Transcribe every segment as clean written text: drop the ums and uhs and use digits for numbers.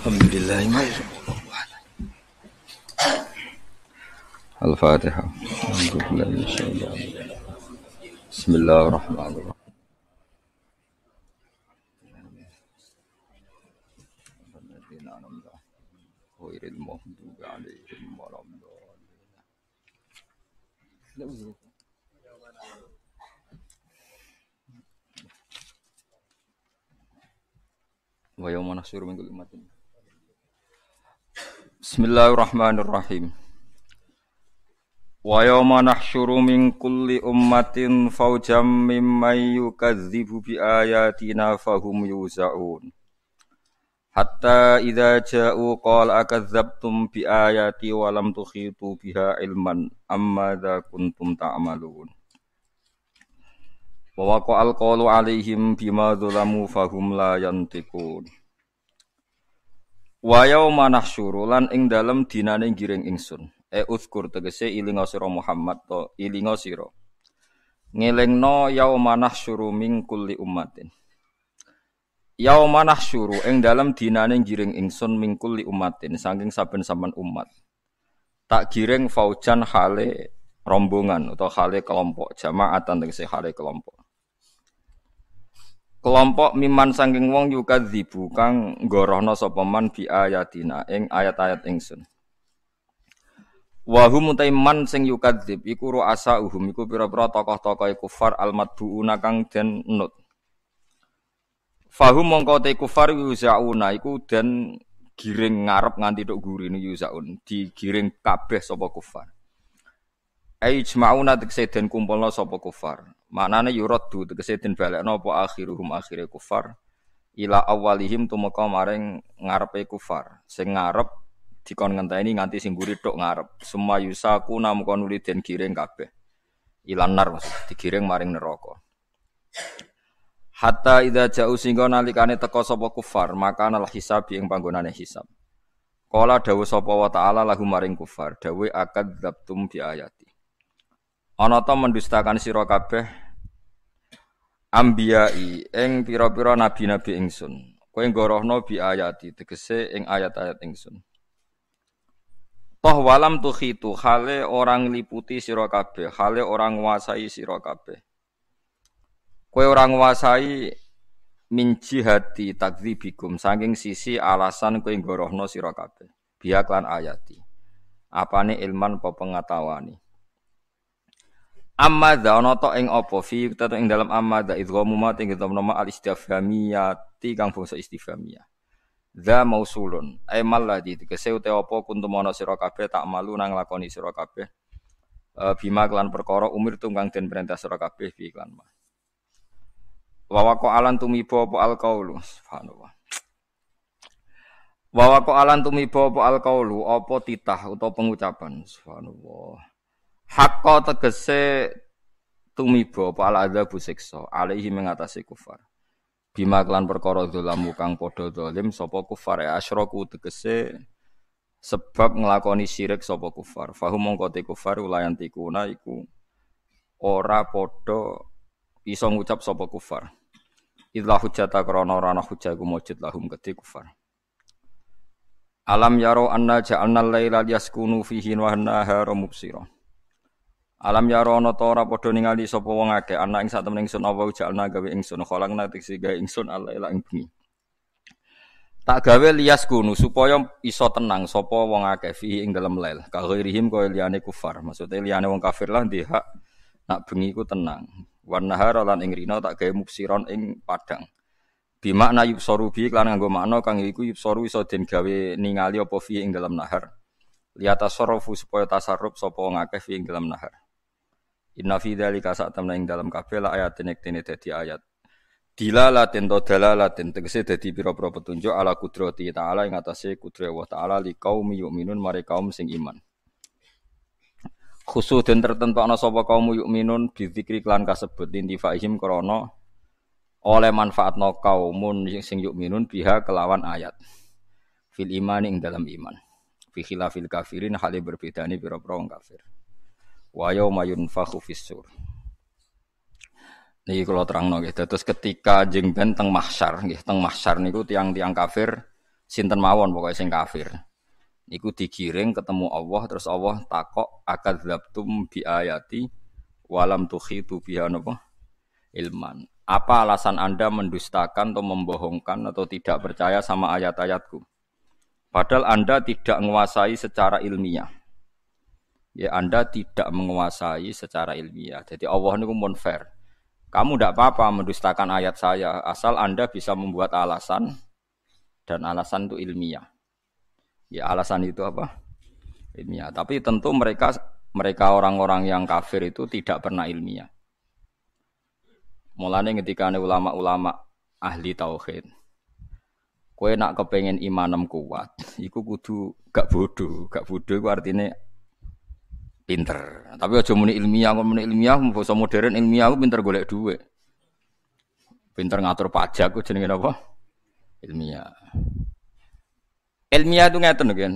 Alhamdulillah. Al-Fatihah. Bismillahirrahmanirrahim. Ghairil maghdubi 'alaihim waladdallin. Wa yauma nahsyuru min kulli ummatin. Bismillahirrahmanirrahim. Wa yauma nahsyuru min kulli ummatin fawjam mimman yukadzibu bi ayatina fahum yuzaun. Hatta idza ja'u qala akadzabtum bi ayati wa lam tuhitu biha ilman amma dza kuntum ta'malun. Wa waqa'al qawlu 'alaihim bima dzalamu fahum la yantiqun. Wa yauma nahsyuru lan ing dalem dinane giring ingsun. Uzkur tegese ilinga sira Muhammad to ilinga sira. Ngelingno yauma nahsyuru min kulli ummatin. Yauma nahsyuru ing dalem dinane giring ingsun min kulli ummatin saking saben-saben umat. Tak giring faujan hale rombongan atau hale kelompok jamaatan tegese hale kelompok. Kelompok miman saking wong yukadzibu kang nggorohna sapa man bi ayatina ing ayat-ayat ingsun. Wa hum taiman sing yukadzib iku ru'asauhum iku pira-pira tokoh-tokoh kufar al-madbuuna kang den nut. Fahum mongko te kufar yuzauna iku den giring ngarep nganti tok gurine yuzaun digiring kabeh sapa kufar. Ijma'una tegese den kumpulna sapa kufar. Maknane yuraddu tegese den balekna apa akhiruhum akhire kufar ila awalihim tumeka maring ngarepe kufar. Sing ngarep dikon ngenteni nganti sing mburi tok ngarep. Summa yusaku namung nuli den giring kabeh. Ilanar maksud digiring maring neraka. Hatta idza ja'u singgo nalikane teka sapa kufar, maka nal hisab ing panggonane hisab. Qala dawuh sapa wa ta'ala lahu maring kufar, dawuh akadzabtum bi ayati. Ana ta mendustakan sira kabeh ambiyai ing pira-pira nabi-nabi ingsun. Kowe nggorohno bi ayati tegese ing ayat-ayat ingsun. Toh walam tukhitu hale orang liputi sira kabeh, hale orang nguasai sira kabeh. Kowe ora nguasai min jihati takdzibikum saking sisi alasan kowe nggorohno sira kabeh. Biak lan ayati. Apane ilman apa pengatawani. Amma dza ana ta ing apa fi tetep ing dalam amma dza idghamu ma ing nama al istifhamiyati kang bangsa istifhamiyah. Dza mausulun ay malladhi tegese uta apa kuntum ana sira kabeh tak malu nang lakoni sira kabeh. Bima kelan perkara umir tunggang den perintah sira kabeh bi iklan ma. Wa waqa alan tumiba apa alqaulu subhanallah. Wa waqa alan tumiba apa alqaulu apa titah utawa pengucapan subhanallah. Hakka tegese tumiba apa al-adzabu siksa alaihi mengatasi kufar. Bima kelan perkara dzalamu kang padha zalim sapa kufar asyraku tegese sebab nglakoni syirik sapa kufar. Fahum mongko te kufar ulayantikuna iku ora padha iso ngucap sapa kufar. Idza hujjata krana ora ana hujjah iku mujud lahum kedhe kufar. Alam yaro anna ja'alna al-laila yaskunu fihi wa an-nahara mubsira. Alam yaro ana ta ora padha ningali sapa wong akeh ana ing sak temen ingsun apa ja'alna gawe ingsun kholaqna tiksi gawe ingsun al-laila ing bengi. Tak gawe liyaskunu supaya iso tenang sapa wong akeh fihi ing dalem lail. Ka ghairihim kaya liyane kufar. Maksude liyane wong kafir lah ndek hak nak bengi ku tenang. Wan nahara lan ing rina tak gawe mubsiron ing padang. Bi makna yubsaru bi lan nganggo makna kang iku yubsaru iso den gawe ningali apa fi ing dalam nahar. Liyata sarafu supaya tasarruf sapa wong akeh fi ing dalam nahar. Inna fi dzalika sa'tamna ing dalam kabeh la ayatin iktene dadi ayat. Dilalatin to dalalatin tegese dadi pira-pira petunjuk ala kudrati ta'ala ing atase kudrat Allah ta'ala li qaumi yu'minun mare kaum sing iman. Khusus den tertentokna sapa kaum mukminun bizikri klan kasebut intifaihim krana oleh manfaatna kaumun sing mukminun biha kelawan ayat fil iman ing dalam iman fi khilafil kafirin hale berbedane pira-pira wong kafir wa yauma yunfakhu fis-sur. Niki kula terangno nggih. Terus ketika jeng ben teng mahsyar nggih, teng mahsyar niku tiang-tiang kafir sinten mawon pokoke sing kafir. Iku digiring ketemu Allah terus Allah takok akadzabtum bi ayati walam tukhitu biha napa ilman. Apa alasan Anda mendustakan atau membohongkan atau tidak percaya sama ayat-ayatku? Padahal Anda tidak menguasai secara ilmiah. Ya Anda tidak menguasai secara ilmiah. Jadi Allah niku mun fair. Kamu tidak apa-apa mendustakan ayat saya asal Anda bisa membuat alasan dan alasan itu ilmiah. Ya alasan itu apa? Ilmiah. Tapi tentu mereka orang-orang yang kafir itu tidak pernah ilmiah. Mulane ketika ulama-ulama ahli tauhid, kowe nak kepengen imanem kuat, iku kudu gak bodoh iku artine pinter. Tapi aja muni ilmiah, basa modern ilmiah aku pinter golek dhuwit. Pinter ngatur pajak ku jenenge apa? Ilmiah. Ilmiah itu ngeten lho kan.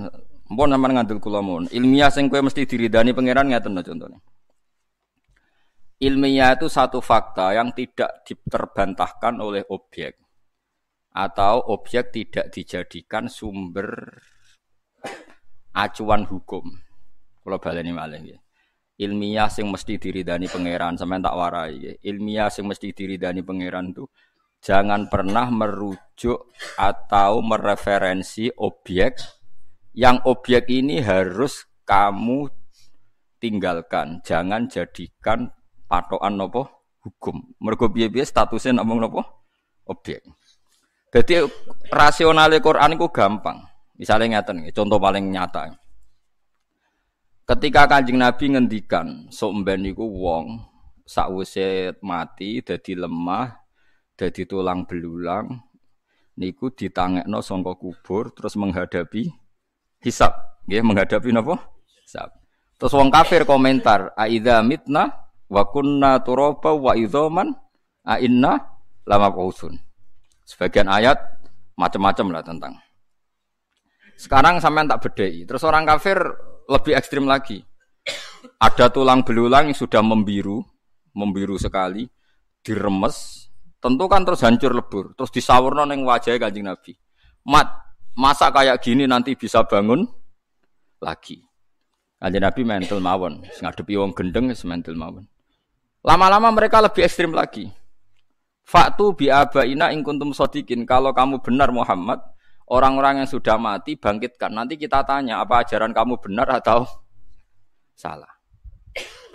Mpun sampean ngandel kula mon. Ilmiah sing kowe mesti diridani pangeran ngeten lho contone. Ilmiah itu satu fakta yang tidak diterbantahkan oleh objek atau objek tidak dijadikan sumber acuan hukum. Kalau baleni malih nggih. Ilmiah sing mesti diridani pangeran sampean tak warai nggih. Ilmiah sing mesti diridani pangeran itu jangan pernah merujuk atau mereferensi objek yang objek ini harus kamu tinggalkan. Jangan jadikan patokan nopo hukum. Mergo piye-piye statusnya namung nopo objek. Jadi rasionale Quran iku gampang. Misalnya ngeten, contoh paling nyata. Ketika Kanjeng Nabi ngendikan, sok mben niku wong sakwise mati dadi lemah, dadi tulang belulang, niku ditangekno saka kubur terus menghadapi hisab. Nggih, menghadapi napa? Hisab. Terus wong kafir komentar, "Aidza mitna wa kunna turaba wa idzaman a inna lamab'utsun." Sebagian ayat macam-macam lah tentang. Sekarang sampean tak bedheki. Terus orang kafir lebih ekstrim lagi. Ada tulang belulang yang sudah membiru sekali, diremes, tentu kan terus hancur lebur, terus disawurno ning wajahe Kanjeng Nabi. Masa kayak gini nanti bisa bangun lagi. Kanjeng Nabi mental mawon, ngadepi wong gendeng wis mental mawon. Lama-lama mereka lebih ekstrim lagi. Faktu bi abaina in kuntum shadiqin. Kalau kamu benar Muhammad, orang-orang yang sudah mati bangkitkan. Nanti kita tanya apa ajaran kamu benar atau salah.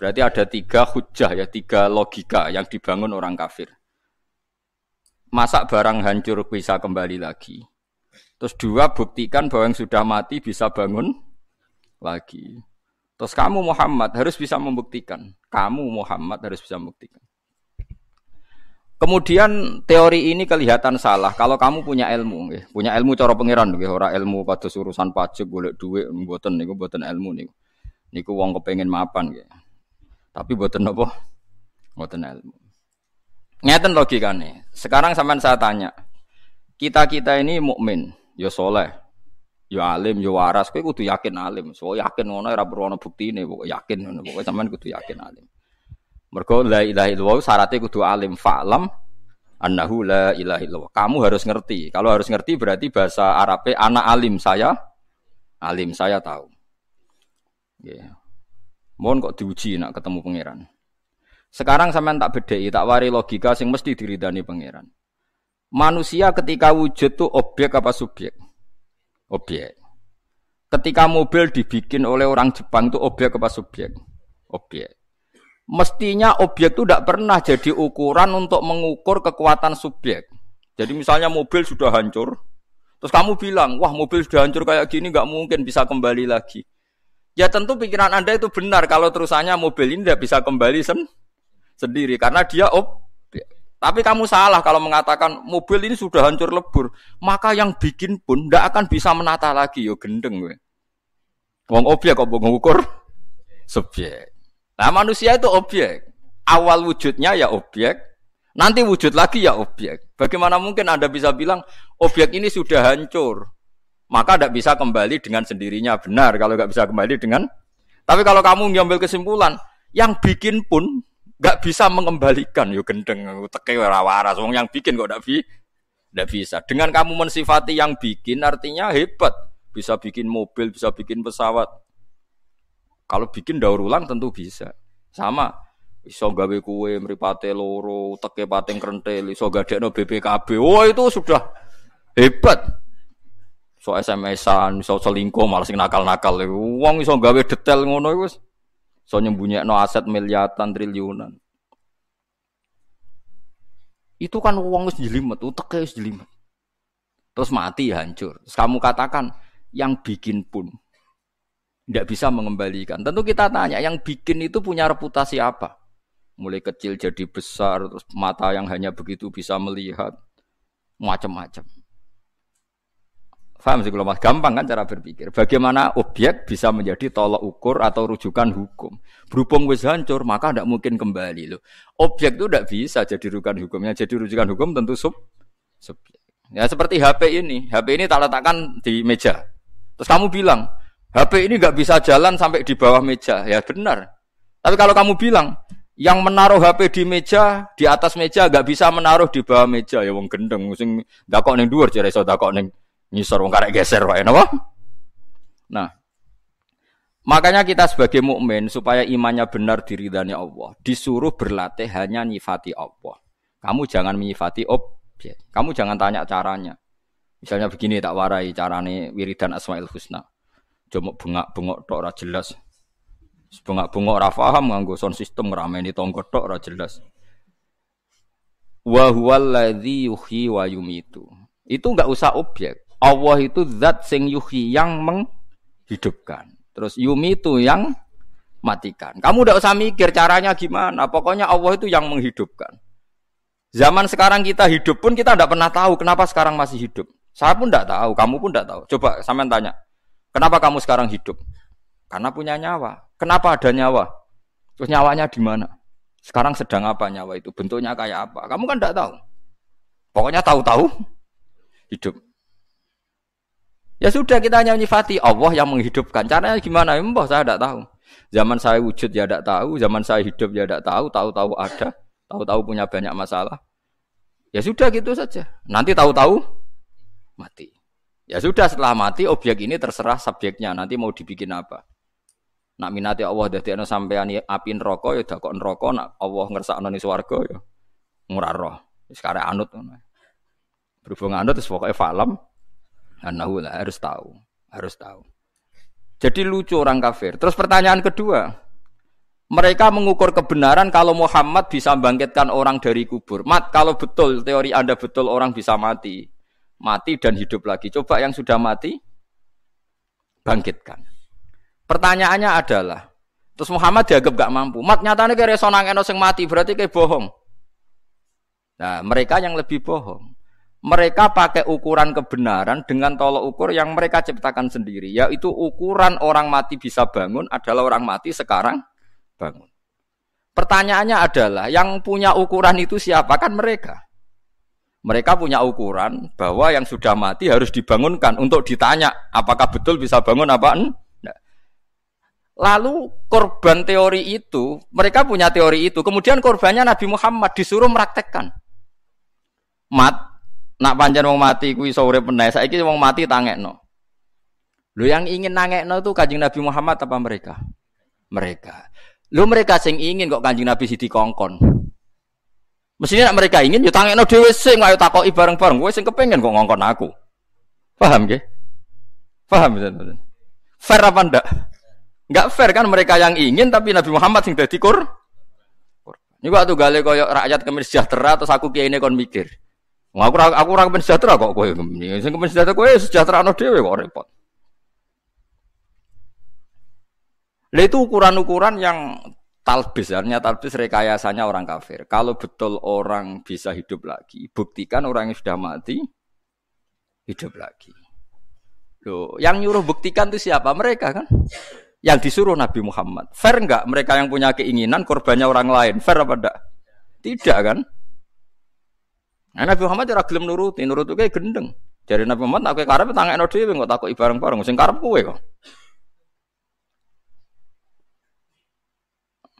Berarti ada 3 hujjah ya, 3 logika yang dibangun orang kafir. Masa barang hancur bisa kembali lagi. Terus 2 buktikan bahwa yang sudah mati bisa bangun lagi. Terus kamu Muhammad harus bisa membuktikan. Kemudian teori ini kelihatan salah kalau kamu punya ilmu, punya ilmu cara pangeran, ora ilmu kados urusan pajak golek duit mboten niku mboten ilmu niku. Niku wong kepengin mapan nggih. Tapi mboten napa? Mboten ilmu. Ngeten logikane. Sekarang sampean saya tanya. Kita ini mukmin, ya saleh, ya alim, ya waras, kowe kudu yakin alim. So yakin ngono ora perlu ana buktine, pokoke yakin ngono. Pokoke sampean kudu yakin alim. Mergo la ilaha illallah syaratnya kudu alim fa'lam annahu la ilaha illallah. Kamu harus ngerti. Kalau harus ngerti berarti bahasa Arabe ana alim, saya tahu. Nggih. Mohon kok diuji nak ketemu pangeran. Sekarang sampean tak bedheki, tak wari logika sing mesti diridani pangeran. Manusia ketika wujud tuh objek apa subjek? Objek. Ketika mobil dibikin oleh orang Jepang tuh objek apa subjek? Objek. Mestinya objek itu tidak pernah jadi ukuran untuk mengukur kekuatan subjek. Jadi misalnya mobil sudah hancur, terus kamu bilang, wah mobil sudah hancur kayak gini nggak mungkin bisa kembali lagi. Ya tentu pikiran Anda itu benar kalau terusannya mobil ini tidak bisa kembali sendiri karena dia objek. Tapi kamu salah kalau mengatakan mobil ini sudah hancur lebur, maka yang bikin pun tidak akan bisa menata lagi. Yo gendeng gue. Wong objek kok mengukur subjek. Nah manusia itu objek. Awal wujudnya ya objek, nanti wujud lagi ya objek. Bagaimana mungkin Anda bisa bilang objek ini sudah hancur, maka tidak bisa kembali dengan sendirinya. Benar kalau tidak bisa kembali dengan. Tapi kalau kamu ngambil kesimpulan, yang bikin pun nggak bisa mengembalikan, yo gendeng, teke ora waras. Wong yang bikin kok ndak Tidak bisa. Dengan kamu mensifati yang bikin artinya hebat. Bisa bikin mobil, bisa bikin pesawat. Kalau bikin daur ulang tentu bisa. Sama. Iso gawe kue mripate loro, teke pating krentel, iso gadekno BPKB. Oh itu sudah hebat. So SMS-an, iso selingkuh malah sing nakal-nakal. Wong iso gawe detail ngono iku wis. Iso nyembunyikan aset miliaran triliunan. Itu kan wong wis jelimet, uteke wis jelimet. Terus mati hancur. Terus kamu katakan yang bikin pun tidak bisa mengembalikan. Tentu kita tanya, yang bikin itu punya reputasi apa? Mulai kecil jadi besar, terus mata yang hanya begitu bisa melihat, macam-macam. Paham sih kalau mas? Gampang kan cara berpikir. Bagaimana objek bisa menjadi tolok ukur atau rujukan hukum? Berhubung wis hancur, maka tidak mungkin kembali loh. Objek itu tidak bisa jadi rujukan hukumnya. Jadi rujukan hukum tentu subjek. Ya seperti HP ini. HP ini tak letakkan di meja. Terus kamu bilang, HP ini nggak bisa jalan sampai di bawah meja. Ya benar. Tapi kalau kamu bilang yang menaruh HP di meja, di atas meja nggak bisa menaruh di bawah meja, ya wong gendeng, sing dakok ning dhuwur jare iso dakok ning ngisor wong karek geser wae napa? Nah, makanya kita sebagai mukmin supaya imannya benar diridani Allah, disuruh berlatih hanya nyifati Allah. Kamu jangan menyifati objek. Kamu jangan tanya caranya. Misalnya begini tak warai carane wiridan Asmaul Husna. Cuma bengak-bengok tok ora jelas. Bengak-bengok ora paham nganggo sound system ngrameni tangga tok ora jelas. Wa huwallazi yuhyi wa yumitu. Itu enggak usah objek. Allah itu zat sing yuhyi yang menghidupkan. Terus yumitu yang matikan. Kamu enggak usah mikir caranya gimana. Pokoknya Allah itu yang menghidupkan. Zaman sekarang kita hidup pun kita enggak pernah tahu kenapa sekarang masih hidup. Saya pun enggak tahu, kamu pun enggak tahu. Coba sampean tanya. Kenapa kamu sekarang hidup? Karena punya nyawa. Kenapa ada nyawa? Terus nyawanya di mana? Sekarang sedang apa nyawa itu? Bentuknya kayak apa? Kamu kan tidak tahu. Pokoknya tahu-tahu hidup. Ya sudah kita hanya menyifati Allah yang menghidupkan. Caranya gimana? Mbah saya tidak tahu. Zaman saya wujud ya tidak tahu. Zaman saya hidup ya tidak tahu. Tahu-tahu ada. Tahu-tahu punya banyak masalah. Ya sudah gitu saja. Nanti tahu-tahu mati. Ya sudah setelah mati objek ini terserah subjeknya nanti mau dibikin apa. Nak minati Allah dadekno sampean api neraka ya dakok neraka, nak Allah ngersakno ning swarga ya ngurah roh. Wis karek anut ngono. Berhubung anut wis pokoke falam anahu harus tahu, harus tahu. Jadi lucu orang kafir. Terus pertanyaan kedua, mereka mengukur kebenaran kalau Muhammad bisa bangkitkan orang dari kubur. Mat, kalau betul teori Anda betul orang bisa mati dan hidup lagi. Coba yang sudah mati bangkitkan. Pertanyaannya adalah, terus Muhammad dianggap gak mampu. Mat nyatane kaya iso nangekno sing mati, berarti kayak bohong. Nah, mereka yang lebih bohong. Mereka pakai ukuran kebenaran dengan tolok ukur yang mereka ciptakan sendiri, yaitu ukuran orang mati bisa bangun adalah orang mati sekarang bangun. Pertanyaannya adalah, yang punya ukuran itu siapa? Kan mereka. Mereka punya ukuran bahwa yang sudah mati harus dibangunkan untuk ditanya apakah betul bisa bangun apa enggak. Lalu korban teori itu, mereka punya teori itu. Kemudian korbannya Nabi Muhammad disuruh meraktekkan. Nak pancen wong mati kuwi iso urip meneh. Saiki wong mati tangekno. Lho yang ingin nangekno itu Kanjeng Nabi Muhammad apa mereka? Mereka. Lho mereka sing ingin kok Kanjeng Nabi sidi kongkon. Mestinya mereka ingin yo tangekno dhewe sing ayo takoki bareng-bareng. Kowe sing kepengin kok ngongkon aku. Paham nggih? Paham betul. Fair apa ndak? Enggak fair kan mereka yang ingin tapi Nabi Muhammad sing dadi kur. Niku atuh gale koyo rakyat kemen sejahtera terus aku kiyaine kon mikir. Wong aku ora kemen sejahtera kok kowe. Sing kemen sejahtera kowe sejahterano dhewe kok repot. Lah itu ukuran-ukuran yang talbis, artinya talbis rekayasanya orang kafir. Kalau betul orang bisa hidup lagi, buktikan orang yang sudah mati hidup lagi. Loh, yang nyuruh buktikan itu siapa? Mereka kan? Yang disuruh Nabi Muhammad. Fair enggak? Mereka yang punya keinginan, korbannya orang lain. Fair apa enggak? Tidak kan? Nah, Nabi Muhammad ora gelem nuruti kayak gendeng. Jadi Nabi Muhammad tak karep tangekno dhewe kok takoki bareng-bareng sing karep kowe kok.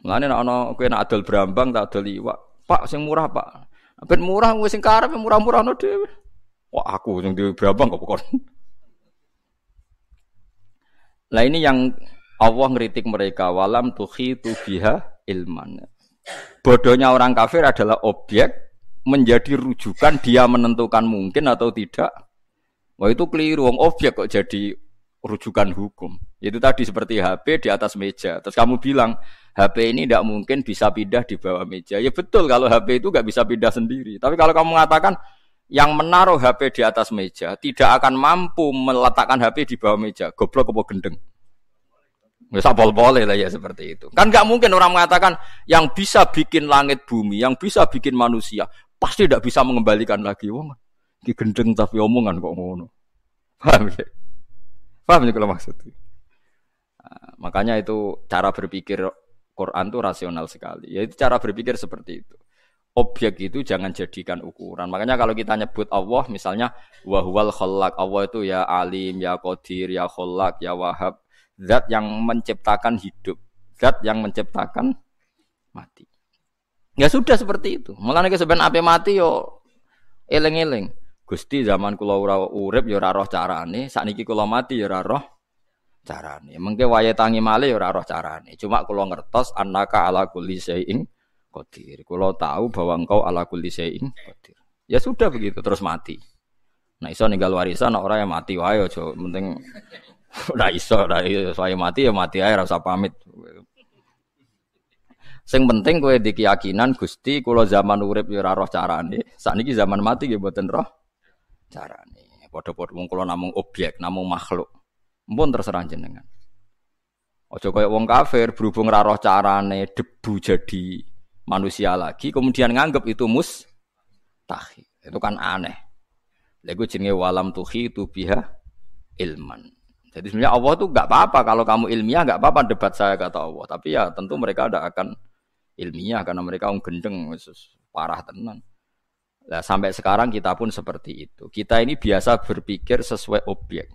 Mulane nek ana kowe nek adol brambang tak adol iwak. Pak sing murah, Pak. Ben murah wis sing karep murah-murahno dhewe. Wah, aku sing duwe berapa kok kon. Lah ini yang Allah ngeritik mereka walam tukhitu biha ilman. Bodohnya orang kafir adalah objek menjadi rujukan dia menentukan mungkin atau tidak. Wah itu keliru, wong objek kok jadi rujukan hukum. Itu tadi seperti HP di atas meja. Terus kamu bilang HP ini tidak mungkin bisa pindah di bawah meja. Ya betul kalau HP itu nggak bisa pindah sendiri. Tapi kalau kamu mengatakan yang menaruh HP di atas meja tidak akan mampu meletakkan HP di bawah meja, goblok apa gendeng? Bisa boleh lah ya seperti itu. Kan nggak mungkin orang mengatakan yang bisa bikin langit bumi, yang bisa bikin manusia, pasti tidak bisa mengembalikan lagi. Wong, ki gendeng tapi omongan kok ngono. Paham ya? Paham ya kalau maksudnya? Nah, makanya itu cara berpikir Quran itu rasional sekali. Yaitu cara berpikir seperti itu. Objek itu jangan jadikan ukuran. Makanya kalau kita nyebut Allah, misalnya wahwal khallaq, Allah itu ya alim, ya qadir, ya khallaq, ya wahab. Zat yang menciptakan hidup, zat yang menciptakan mati. Ya sudah seperti itu. Mulane sebenarnya ape mati yo eling-eling. Gusti zaman kula ora urip ya ora roh carane, sakniki kula mati ya ora roh carane. Mengke wayahe tangi malih ya ora roh carane. Cuma kula ngertos annaka ala kulli syai'in qadir. Kula tahu bahwa engkau ala kulli syai'in qadir. Ya sudah begitu terus mati. Nah iso ninggal warisan ora ya mati wae aja penting ora iso saya mati ya mati ae ora usah pamit. Sing penting kowe di keyakinan Gusti kula zaman urip ya ora roh carane. Sakniki zaman mati nggih mboten roh carane. Padha-padha wong kula namung objek, namung makhluk. Mumpun terserah jenengan. Aja kaya wong kafir berhubung ora roh carane debu jadi manusia lagi kemudian nganggep itu mustahil. Itu kan aneh. Lha iku jenenge walam tukhitu biha ilman. Jadi sebenarnya Allah tuh nggak apa-apa kalau kamu ilmiah nggak apa-apa debat saya kata Allah. Tapi ya tentu mereka tidak akan ilmiah karena mereka gendeng parah tenan. Nah, sampai sekarang kita pun seperti itu. Kita ini biasa berpikir sesuai objek.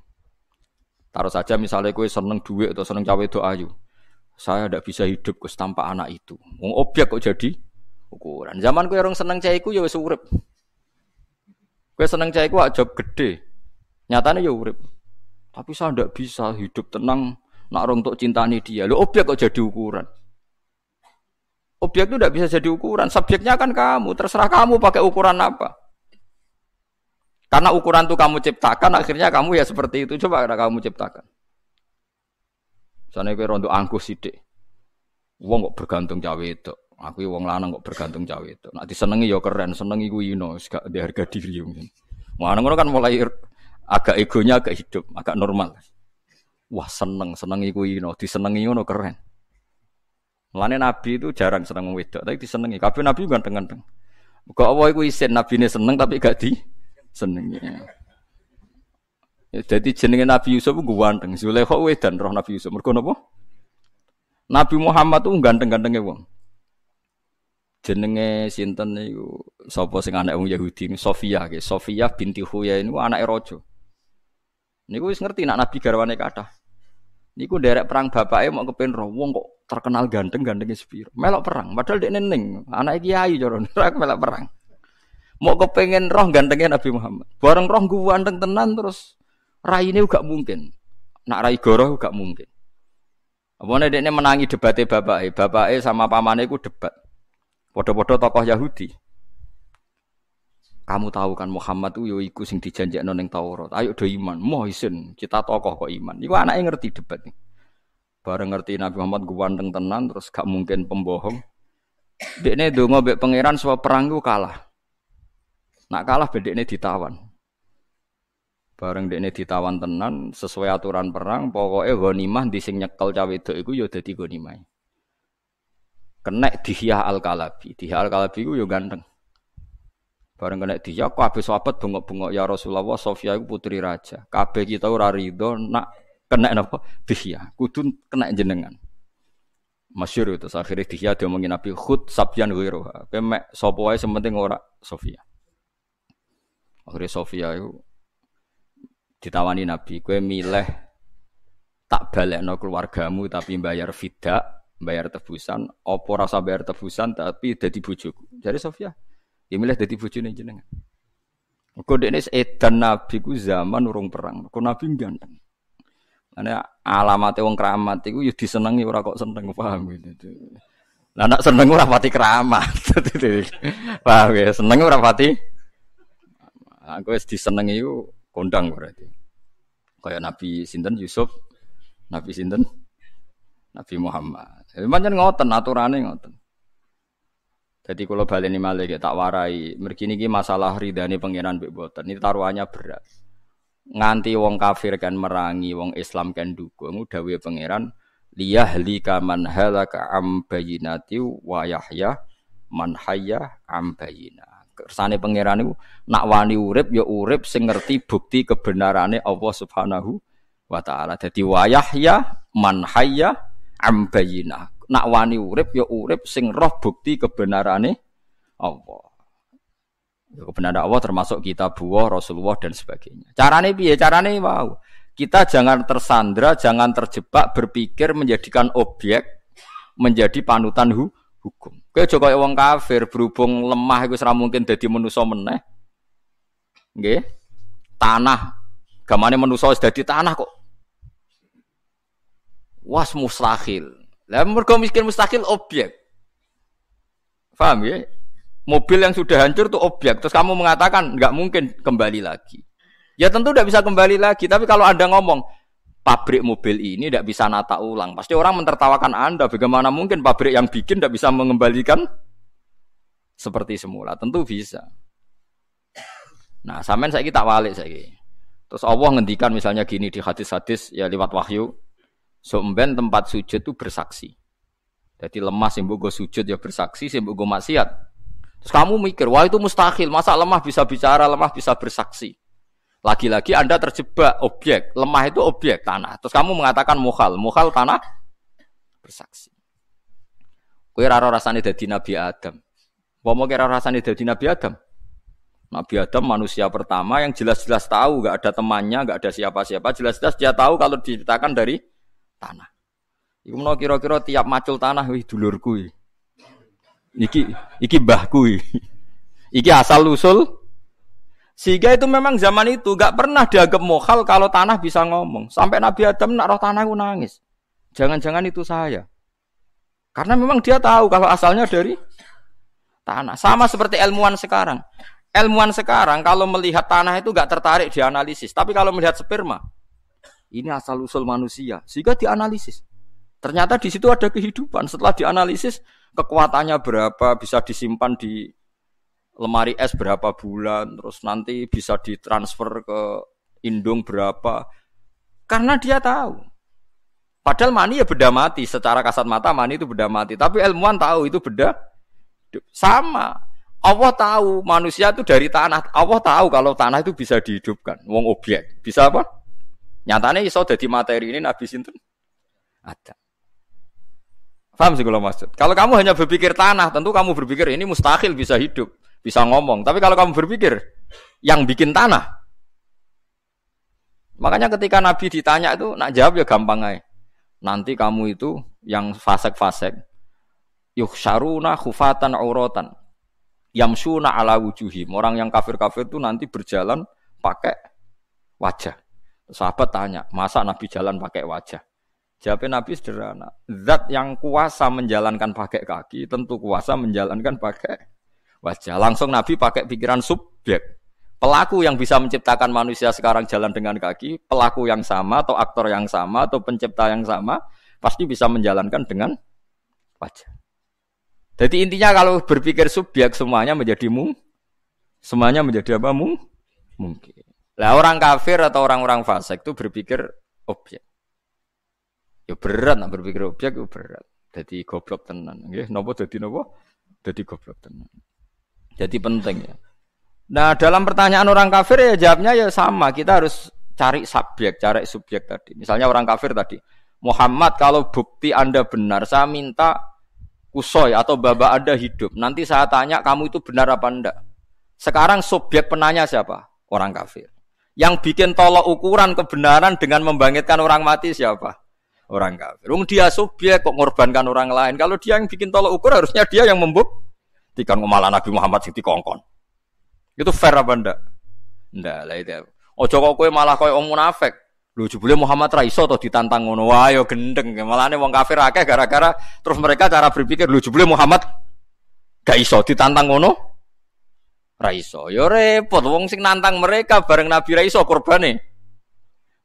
Taruh saja misalnya kue seneng duit atau seneng cawe do ayu. Saya tidak bisa hidup tanpa anak itu. Objek kok jadi ukuran. Zaman kue orang seneng caiku ya wis urip. Kue seneng caiku aja gede. Nyatanya ya urip. Tapi saya tidak bisa hidup tenang nak untuk cintani dia. Lo objek kok jadi ukuran? Objek itu tidak bisa jadi ukuran. Subjeknya kan kamu. Terserah kamu pakai ukuran apa. Karena ukuran itu kamu ciptakan, akhirnya kamu ya seperti itu. Coba kamu ciptakan. Misalnya kowe rondo angkuh sithik. Wong kok bergantung cawe itu. Aku wong lanang kok bergantung cawe itu. Nak disenengi ya keren, senengi ku ino, gak ada harga diri. Ngono kan mulai agak egonya agak hidup, agak normal. Wah seneng iku ino, disenengi ngono keren. Mulane Nabi itu jarang seneng wedok, tapi disenengi. Kabeh Nabi ganteng-ganteng. Kok Allah iku isin nabine seneng tapi gak disenengi. Ya, jadi jenenge Nabi Yusuf ku ganteng. Zulaikha wedan roh Nabi Yusuf. Mergo napa? Nabi Muhammad tuh ganteng-gantenge wong. Jenenge sinten niku sapa sing anak wong Yahudi ini Sofia nggih. Sofia binti Huyai niku anake raja. Niku wis ngerti nak Nabi garwane kathah. Niku derek perang bapake mau kepen roh wong kok terkenal ganteng-gantenge sepiro. Melok perang padahal dekne ning anake kiai cara melok perang. Mau kepengen roh gantengnya Nabi Muhammad. Bareng roh ganteng tenan terus raine gak mungkin. Nak rai goroh gak mungkin. Apane dekne menangi debate bapake sama pamane iku debat. Padha-padha tokoh Yahudi. Kamu tahu kan Muhammad itu yo iku sing dijanjekno ning Taurat. Ayo do iman. Moh isin, kita tokoh kok iman. Iku anake ngerti debat nih. Bareng ngerti Nabi Muhammad ganteng tenan terus gak mungkin pembohong. Dekne ndonga mbek pangeran supaya perang iku kalah. Nak kalah bedekne ditawan. Bareng dekne ditawan tenan sesuai aturan perang, pokoke ghanimah di sing nyekel cawe wedok iku ya dadi ghanimah. Kenek Dihya Al-Kalabi. Dihya Al-Kalabi iku ya ganteng. Bareng kena Dihya kabeh sahabat bengok-bengok ya Rasulullah Sofia iku putri raja. Kabeh kita ora rido nak kena napa Dihya. Kudu kena jenengan. Masyhur itu akhirnya Dihya diomongin Nabi khud sabyan ghairuha. Kemek sapa wae sementing ora Sofia. Akhirnya Sofia itu ditawani Nabi, kowe milih tak balekno keluargamu tapi bayar fidak, bayar tebusan, apa rasa bayar tebusan tapi dadi bojoku. Jadi Sofia, dia milih dadi bojone jenengan. Kok dekne edan nabi ku zaman urung perang. Kok nabi ganteng. Ana alamate wong keramat iku ya disenengi ora kok seneng paham gitu. Lah nek seneng ora pati keramat. Paham ya, seneng ora pati. Aku wis disenengi iku kondang berarti. Kayak Nabi sinten Yusuf, Nabi sinten Nabi Muhammad. Pancen ngoten aturane ngoten. Jadi kalau baleni malih tak warai, mergi niki masalah ridane pangeran mbek boten. Ini taruhannya berat. Nganti wong kafir kan merangi, wong Islam kan dukung, dawuhe pangeran liyahlika man halaka am bayyinati wa yahya man hayya am bayyinah. Kersane pangeran niku nak wani urip ya urip sing ngerti bukti kebenarane Allah Subhanahu wa taala. Dadi wa yahya man hayya am bayyinah. Nak wani urip ya urip sing roh bukti kebenarane Allah. Ya kebenaran Allah termasuk kitabullah, Rasulullah dan sebagainya. Carane piye? Carane wow. Kita jangan tersandra, jangan terjebak berpikir menjadikan objek menjadi panutan hukum. Kowe aja kaya wong kafir berhubung lemah iku ora mungkin dadi manusa meneh. Nggih. Tanah gamane manusa wis dadi tanah kok. Was mustahil. Lah mergo miskin mustahil objek. Paham ya? Mobil yang sudah hancur itu objek. Terus kamu mengatakan enggak mungkin kembali lagi. Ya tentu tidak bisa kembali lagi. Tapi kalau Anda ngomong pabrik mobil ini tidak bisa nata ulang, pasti orang mentertawakan Anda. Bagaimana mungkin pabrik yang bikin tidak bisa mengembalikan seperti semula? Tentu bisa. Nah, sampean saiki tak walik saiki. Terus Allah ngendikan misalnya gini di hadis-hadis ya lewat wahyu. Somben tempat sujud itu bersaksi. Jadi lemah sing mbok sujud ya bersaksi, sing mbok maksiat. Terus kamu mikir, wah itu mustahil, masa lemah bisa bicara, lemah bisa bersaksi. Lagi-lagi Anda terjebak objek, lemah itu objek tanah. Terus kamu mengatakan mukhal tanah bersaksi. Kowe ora rasane dadi Nabi Adam. Apa kira rasane dadi Nabi Adam? Nabi Adam manusia pertama yang jelas-jelas tahu, enggak ada temannya, enggak ada siapa-siapa, jelas-jelas dia tahu kalau diceritakan dari tanah. Iku menawa kira-kira tiap macul tanah wih dulurku iki mbahku iki asal usul. Sehingga itu memang zaman itu gak pernah dianggap mukhal kalau tanah bisa ngomong. Sampai Nabi Adam nak roh tanah itu nangis. Jangan-jangan itu saya. Karena memang dia tahu kalau asalnya dari tanah. Sama seperti ilmuwan sekarang. Ilmuwan sekarang kalau melihat tanah itu gak tertarik dianalisis. Tapi kalau melihat sperma, ini asal usul manusia, sehingga dianalisis. Ternyata di situ ada kehidupan. Setelah dianalisis, kekuatannya berapa, bisa disimpan di lemari es berapa bulan, terus nanti bisa ditransfer ke indung berapa. Karena dia tahu. Padahal mani ya benda mati. Secara kasat mata mani itu benda mati. Tapi ilmuwan tahu itu benda sama. Allah tahu manusia itu dari tanah. Allah tahu kalau tanah itu bisa dihidupkan. Wong objek. Bisa apa? Nyatanya iso dadi materi ini Nabi sinten? Ada. Paham sih kalau maksud? Kalau kamu hanya berpikir tanah, tentu kamu berpikir ini mustahil bisa hidup, bisa ngomong. Tapi kalau kamu berpikir yang bikin tanah, makanya ketika Nabi ditanya itu, nak jawab ya gampang aja. Nanti kamu itu yang fasek-fasek, yuhsyaruna khufatan auratan, yamsuna ala wujuhim. Orang yang kafir-kafir itu nanti berjalan pakai wajah. Sahabat tanya, masa Nabi jalan pakai wajah? Jawabnya Nabi sederhana. Zat yang kuasa menjalankan pakai kaki, tentu kuasa menjalankan pakai wajah. Langsung Nabi pakai pikiran subjek. Pelaku yang bisa menciptakan manusia sekarang jalan dengan kaki, pelaku yang sama, atau aktor yang sama, atau pencipta yang sama, pasti bisa menjalankan dengan wajah. Jadi intinya kalau berpikir subjek, semuanya menjadi semuanya menjadi apa? Mungkin. Lah orang kafir atau orang-orang fasik itu berpikir objek. Ya berat nak berpikir objek itu berat. Jadi goblok tenan. Nggih, napa dadi napa? Dadi goblok tenan. Jadi penting ya. Nah, dalam pertanyaan orang kafir ya jawabnya ya sama. Kita harus cari subjek, cari subjek tadi. Misalnya orang kafir tadi, Muhammad kalau bukti Anda benar, saya minta kusoy atau baba Anda hidup. Nanti saya tanya kamu itu benar apa enggak. Sekarang subjek penanya siapa? Orang kafir. Yang bikin tolok ukuran kebenaran dengan membangkitkan orang mati siapa? Orang kafir. Dia subjek kok ngorbankan orang lain. Kalau dia yang bikin tolok ukur harusnya dia yang membuktikan malah Nabi Muhammad sing dikongkon. Itu fair apa enggak? Ndak lah itu. Ojo kok kowe malah koyo wong munafik. Lho jebule Muhammad ra iso to ditantang ngono. Wah ya gendeng. Malane wong kafir akeh gara-gara terus mereka cara berpikir lho jebule Muhammad gak iso ditantang ngono. Ra iso. Ya repot wong sing nantang mereka bareng Nabi ra iso korbane.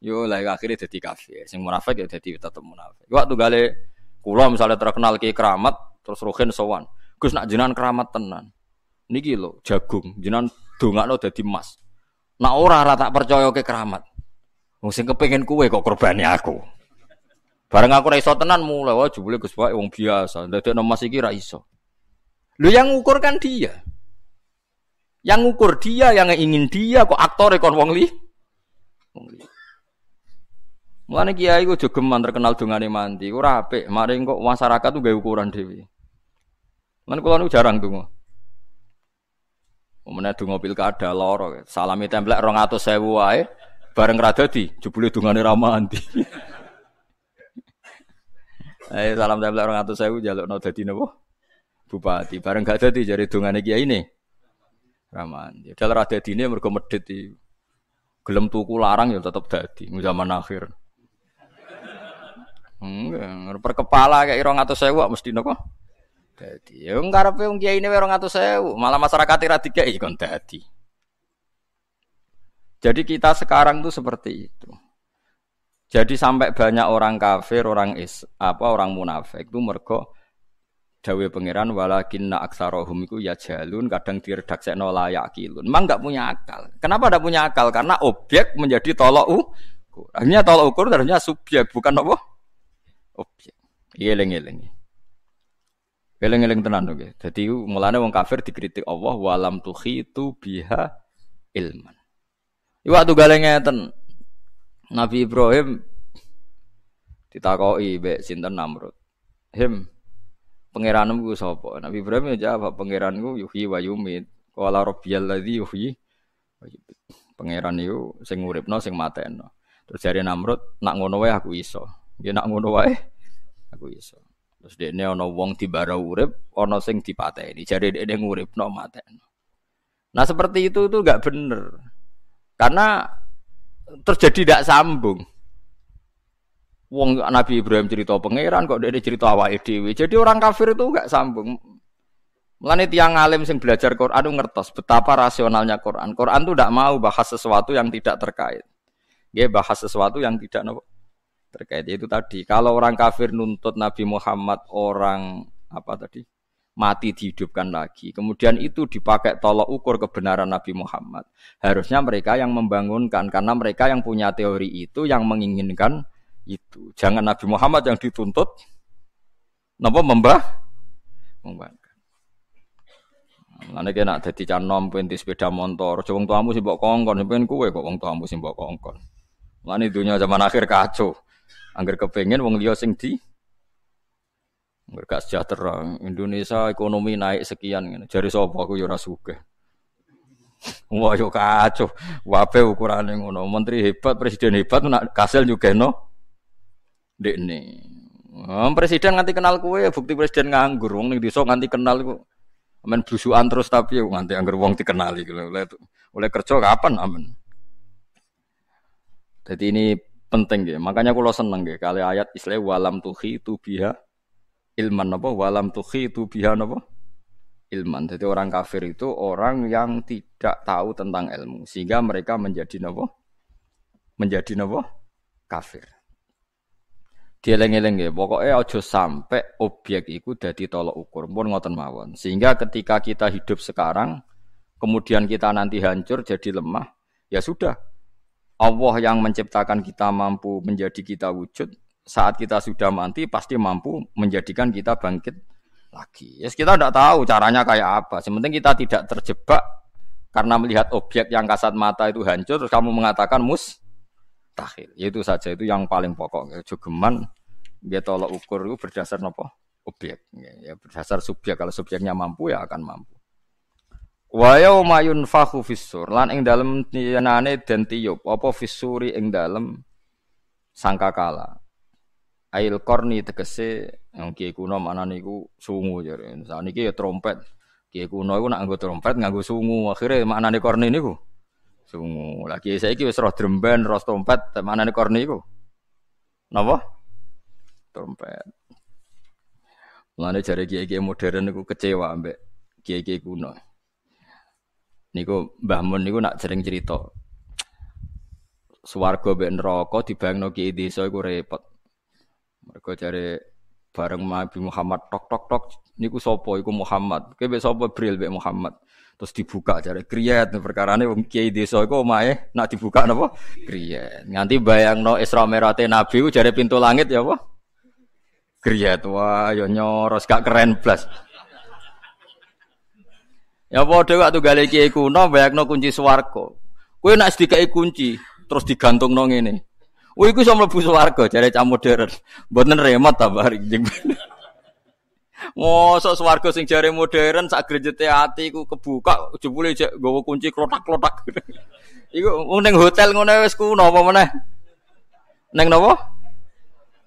Yo lah akhirnya dadi kafir. Sing munafik ya dadi tetep munafik. Waktu gale kula misalnya terkenal ki keramat terus rohen sowan. Gus nak jenengan keramat tenan. Niki lho jagung jenengan dongakno dadi emas. Nak ora tak percaya ke keramat. Wong sing kepengin kuwe kok korbane aku. Bareng aku ra iso tenan mulai wah jebule Gus wae wong biasa. Ndadekno emas iki ra iso. Lho yang ngukur kan dia. Yang ngukur dia, yang ingin dia kok aktore kon wong li. Wong li. Mulane kiai ku jogeman terkenal dongane mandi. Ora apik, mari kok masyarakat tuh gawe ukuran dhewe. Lan kula niku jarang donga. Umane donga pilkada loro, salami templek 200.000 wae, bareng ra dadi, jebule dongane ra mandi. Ayo salam templek 200.000 njalukno dadi napa? Bupati, bareng gak dadi jare dongane kiai ne. Ra mandi. Dal ra dadine mergo medhit iki. Gelem tuku larang ya tetep dadi zaman akhir. Per kepala kayak 200.000 mesti napa? Dadi. Ya ngarepe wong kiai ne 200.000, malah masyarakat ra dikeki kon dadi. Jadi kita sekarang tuh seperti itu. Jadi sampai banyak orang kafir, orang munafik itu mergo dawe pangeran walakinna aktsarahum iku ya jalun kadang diredaksekno la yaqilun. Memang enggak punya akal. Kenapa enggak punya akal? Karena objek menjadi tolok ukur. Artinya tolok ukur harusnya subjek bukan apa? Objek. Eling-eling. Eling-eling tenan to nggih. Dadi mulane wong kafir dikritik Allah walam tuhitu biha ilman. Iku waktu gale ngeten. Nabi Ibrahim ditakoki mbek sinten Namrud. Pangeranmu ku sapa? Nabi Ibrahim ya jawab, pangeranku yuhyi wa yumit. Qala rabbiyal ladzi yuhyi wa yumit. Pangeran iku sing nguripno sing matekno. Terus jare Namrud, nak ngono wae aku iso. Ya nak ngono wae aku iso. Terus dekne ana wong dibara urip, ana sing dipateni. Jare dekne nguripno matekno. Nah, seperti itu tuh enggak bener. Karena terjadi tidak sambung. Wong Nabi Ibrahim cerita pangeran kok dia cerita awake dhewe. Jadi orang kafir itu enggak sambung. Mulane tiyang alim sing belajar Quran ngertos betapa rasionalnya Quran. Quran itu tidak mau bahas sesuatu yang tidak terkait. Dia bahas sesuatu yang tidak terkait. Itu tadi. Kalau orang kafir nuntut Nabi Muhammad orang mati dihidupkan lagi. Kemudian itu dipakai tolok ukur kebenaran Nabi Muhammad. Harusnya mereka yang membangunkan karena mereka yang punya teori itu yang menginginkan itu. Jangan Nabi Muhammad yang dituntut membangkang. Lan nek nak dadi canom penti sepeda motor, aja wong tuamu sing mbok kongkon, sampeyan kowe kok wong tuamu sing mbok kongkon. Lan dunya zaman akhir kacau. Angger kepengin wong liya sing di gak sejahtera. Indonesia ekonomi naik sekian ngene. Jare sapa aku ya ora sugih. Wah yo kacau. Wae ukurane ngono. Menteri hebat, presiden hebat nak kasil nyugihno dekne. Presiden nganti kenal kowe bukti presiden nganggur. Wong ning desa nganti kenal iku men blusukan terus tapi nganti angger wong dikenali oleh kerja kapan amen. Jadi ini penting nggih. Makanya kula seneng nggih kali ayat Islam walam tuhitu biha ilman napa walam tuhitu biha napa ilman. Jadi orang kafir itu orang yang tidak tahu tentang ilmu sehingga mereka menjadi napa? Menjadi napa? Kafir. Dieling-eling nggih, pokoke aja sampai objek iku dadi tolok ukur. Pun ngoten mawon. Sehingga ketika kita hidup sekarang, kemudian kita nanti hancur jadi lemah, ya sudah. Allah yang menciptakan kita mampu menjadi kita wujud, saat kita sudah mati pasti mampu menjadikan kita bangkit lagi. Yes, kita tidak tahu caranya kayak apa. Sementing kita tidak terjebak karena melihat objek yang kasat mata itu hancur, terus kamu mengatakan mustahil. Itu saja, itu yang paling pokok. Jogeman dia tolak ukur itu berdasar apa? Objek. Ya berdasar subjek. Kalau subjeknya mampu ya akan mampu. Wa yauma yunfakhu fis-sur lan ing dalem tiyanane den tiyup apa fis-suri ing dalem sangkakala. Ail qarni tegese kiye kuno manane iku sungu jare. Saniki ya trompet. Kiye kuno iku nak nggo trompet nganggo sungu. Akhire maknane qarni niku Sungu. Lagi saiki wis roh dremben, roh trompet, manane korni iku. Napa? Trompet. Mulane jare kiai-kiai modern niku kecewa ambek kiai-kiai kuno. Niku Mbah Mun niku nak sering cerita. Swarga mbek neraka dibayangno kiai desa iku repot. Mergo jare bareng Nabi Muhammad tok niku sapa iku Muhammad. Kowe mbek sapa Bril mbek Muhammad. Terus dibuka jare kriyat perkarane wong kiai desa iku omahe nak dibuka napa? Kriyat. Nganti bayangno Isra Mi'raj Nabi ku jare pintu langit ya apa? Kriyat. Wah, ya nyoros gak keren blas. Ya padha waktu gale kiai kuno bayangno kunci swarga. Kowe nak dikai kunci terus digantungno ngene. Oh iku iso mlebu swarga jare cah modern. Mboten remat ta bari. Mosok swarga sing jare modern sak grejete ati iku kebuka jebule jek nggawa kunci klotak-klotak. Iku ning hotel ngono wis kuno apa meneh? Ning napa?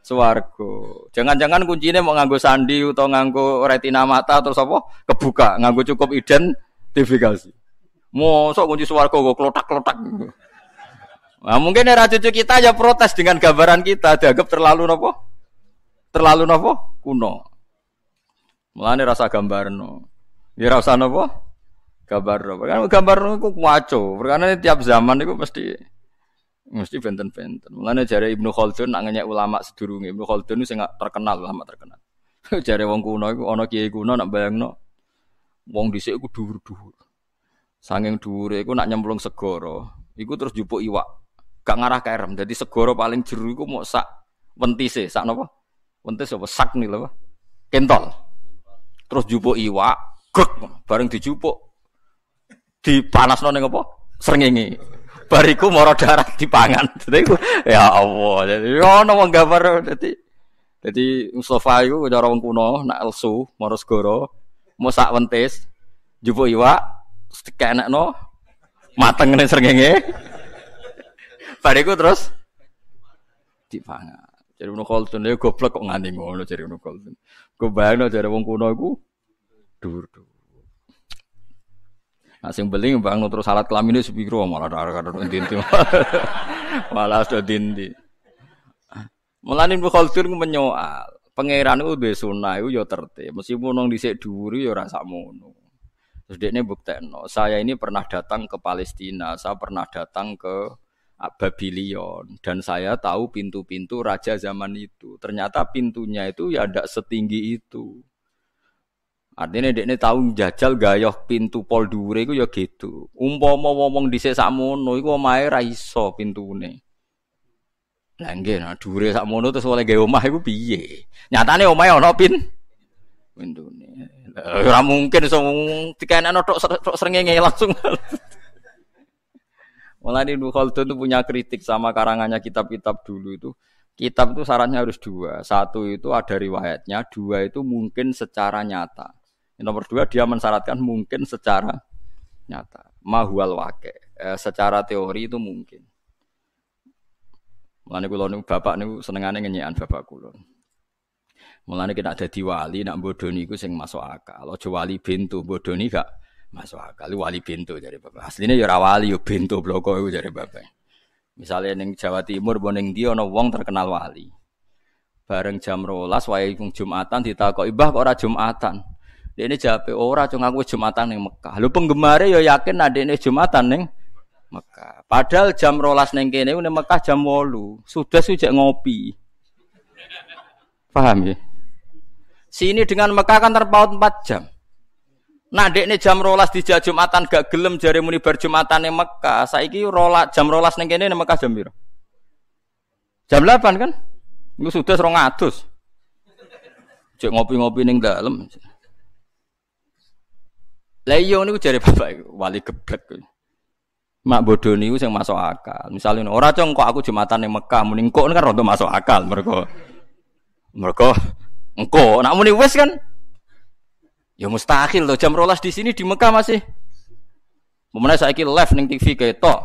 Swarga. Jangan-jangan kuncine mau nganggo sandi utawa nganggo retina mata terus apa? Kebuka, nganggo cukup identifikasi. Mosok kunci swarga kok klotak-klotak. Nah, mungkin era cucu kita ya protes dengan gambaran kita dianggap terlalu napa? Terlalu napa? Kuno. Mulane rasa gambarno. Ya rasa napa? Gambarno. Kan gambarno iku waco. Perkara tiap zaman iku mesti benten-benten. Mulane jare Ibnu Khaldun nak ngenyek ulama sedurunge. Ibnu Khaldun sing terkenal, ulama terkenal. Jare wong kuno iku ana kiai kuno nak bayangno wong dhisik iku dhuwur-dhuwur. Saking dhuwure iku nak nyemplung segara, iku terus jupuk iwak. Gak ngarah kerem. Dadi segara paling jero iku mok sak wentise, sak napa? Wentis apa sak nih lho, Kentol. Terus jupuk iwak, grek bareng dijupuk dipanasno ning apa? Srengenge. Bariku mara darat dipangan. Dadi ya Allah. Dadi ono wong gambar dadi Mustofa iku cara wong kuno nak elsu mara segara, mau sak wentis jupuk iwak dikenekno mateng ning srengenge. Bariku terus dipangan. Jadi Ibnu Khaldun ya goblok kok nganti ngono jare Ibnu Khaldun. Go bayangno jare wong kuno iku dhuwur-dhuwur. Nah sing beli mbangno terus salat kelamine sepiro malah arek-arek ndi-ndi. Malah sudah dindi. Mulane Ibnu Khaldun ku menyoal, pangeran iku duwe sunah iku ya tertib. Meskipun nang dhisik dhuwur ya ora sakmono. Terus dekne buktekno, saya ini pernah datang ke Palestina, saya pernah datang ke Babylon dan saya tahu pintu-pintu raja zaman itu. Ternyata pintunya itu ya ndak setinggi itu. Artinya dekne tahu jajal gayoh pintu pol dhuwure iku ya gitu. Umpama wong dhisik sakmono iku omahe ra iso pintune. Lah nggih, nah dhuwure sakmono terus oleh gawe omah iku piye? Nyatane omahe ana pintune. Ora mungkin iso dikenekno tok srengenge langsung. Mulane Ibnu Khaldun itu punya kritik sama karangannya kitab-kitab dulu itu. Kitab itu syaratnya harus dua. Satu itu ada riwayatnya, dua itu mungkin secara nyata. Yang nomor dua dia mensyaratkan mungkin secara nyata. Mahual waqi'. Secara teori itu mungkin. Mulane kula niku bapak niku senengane ngenyekan bapak kula. Mulane nek dadi wali nak bodoni iku sing masuk akal. Aja wali bento bodoni gak masuk akal. Wali bento jare bapak. Asline ya ora wali ya bento bloko iku jare bapak. Misale ning Jawa Timur apa ning ndi ana wong terkenal wali. Bareng jam 12 wae Jumatan ditakoki, "Mbah kok ora Jumatan?" Dene jawabe, "Ora, cung aku Jumatan ning Mekah." Lho penggemare ya yakin adekne Jumatan ning Mekah. Padahal jam 12 ning kene ning Mekah jam 8. Sudah sujek ngopi. Paham ya? Sini dengan Mekah kan terpaut 4 jam. Nah dekne jam 12 dijak Jumatan gak gelem jare muni bar Jumatan ning Mekah. Saiki jam 12 ning kene ning Mekah jam piro? Jam 8 kan? Iku sudah 200. Cek ngopi-ngopi ning dalem. Lah iya niku jare bapak wali geblek. Mak bodoh niku sing masuk akal. Misale ora cong kok aku Jumatan ning Mekah muni engko kan rada masuk akal mergo engko nak muni wis kan ya mustahil loh jam 12 di sini di Mekah masih. Memene saiki live ning TV ketok.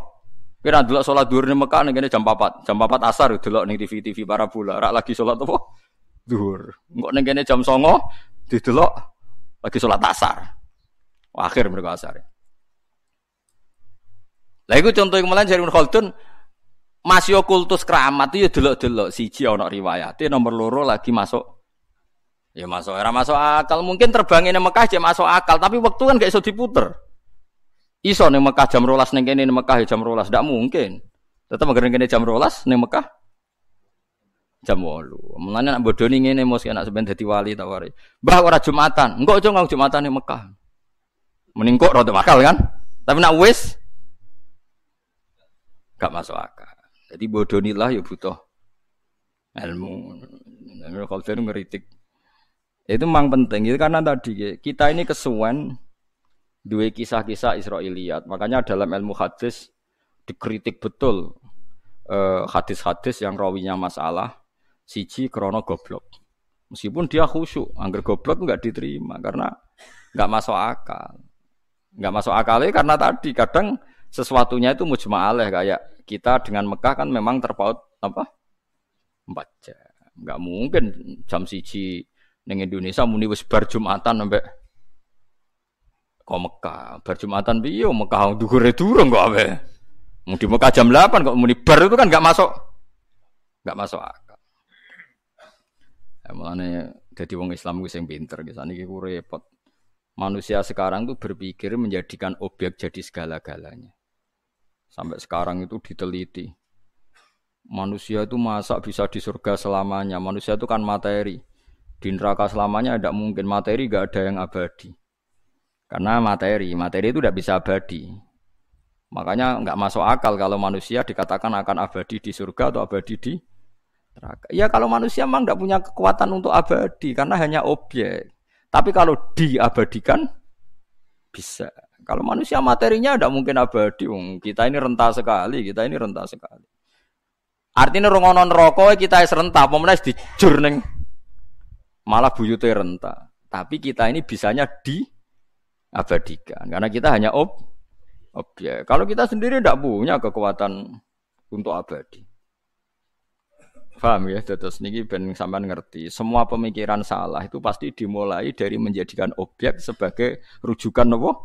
Kira delok salat zuhur ning Mekah ning kene jam 4. Jam 4 asar delok ning TV parabola. Rak lagi salat apa? Zuhur. Engko ning kene jam 09.00 didelok lagi salat asar. Akhir mereka asar. Lah iku contoh kemalan jare Ibnu Khaldun masih kultus keramat itu ya delok-delok siji ana riwayate nomor loro lagi masuk. Ya masuk era masuk akal. Mungkin terbangin ning Mekah aja masuk akal, tapi waktu kan gak iso diputer. Iso ning Mekah jam 12 ning kene ning Mekah ya jam 12, ndak mungkin. Tetep ngene kene jam 12 ning Mekah jam 8. Mulane nek bodoni ngene mos enak sampeyan dadi wali ta wari. Mbah ora Jumatan. Engko aja ngau Jumatan ning Mekah. Mending kok rada akal kan? Tapi nek wis gak masuk akal. Jadi bodonilah ya butuh ilmu. Kalau saya ngeritik, itu memang penting. Itu karena tadi kita ini kesuwen dua kisah-kisah Israiliyat. Makanya dalam ilmu hadis dikritik betul hadis-hadis yang rawinya masalah. Siji krono goblok. Meskipun dia khusyuk, angger goblok enggak diterima karena enggak masuk akal. Enggak masuk akalnya karena tadi kadang sesuatunya itu mujma'aleh kayak kita dengan Mekah kan memang terpaut apa? 4 jam. Enggak mungkin jam 1 ning Indonesia muni wis bar Jumatan sampai kok Mekah. Bar Jumatan piye Mekah dhuwure durung kok awe. Mung di Mekah jam 8 kok muni bar itu kan enggak masuk. Enggak masuk akal. Mulane dadi wong Islam kuwi sing pinter kisane iki ku repot. Manusia sekarang tuh berpikir menjadikan objek jadi segala-galanya. Sampai sekarang itu diteliti. Manusia itu masa bisa di surga selamanya. Manusia itu kan materi. Di neraka selamanya tidak mungkin. Materi tidak ada yang abadi. Karena materi itu tidak bisa abadi. Makanya nggak masuk akal kalau manusia dikatakan akan abadi di surga atau abadi di neraka. Ya kalau manusia memang tidak punya kekuatan untuk abadi. Karena hanya objek. Tapi kalau diabadikan bisa. Kalau manusia materinya tidak mungkin abadi. Kita ini renta sekali. Artinya rongono neraka kita is renta. Pemenang dijur ning malah buyute renta. Tapi kita ini bisanya diabadikan. Karena kita hanya objek. Kalau kita sendiri tidak punya kekuatan untuk abadi. Paham ya? Terus niki ben sampean ngerti. Semua pemikiran salah itu pasti dimulai dari menjadikan objek sebagai rujukan apa?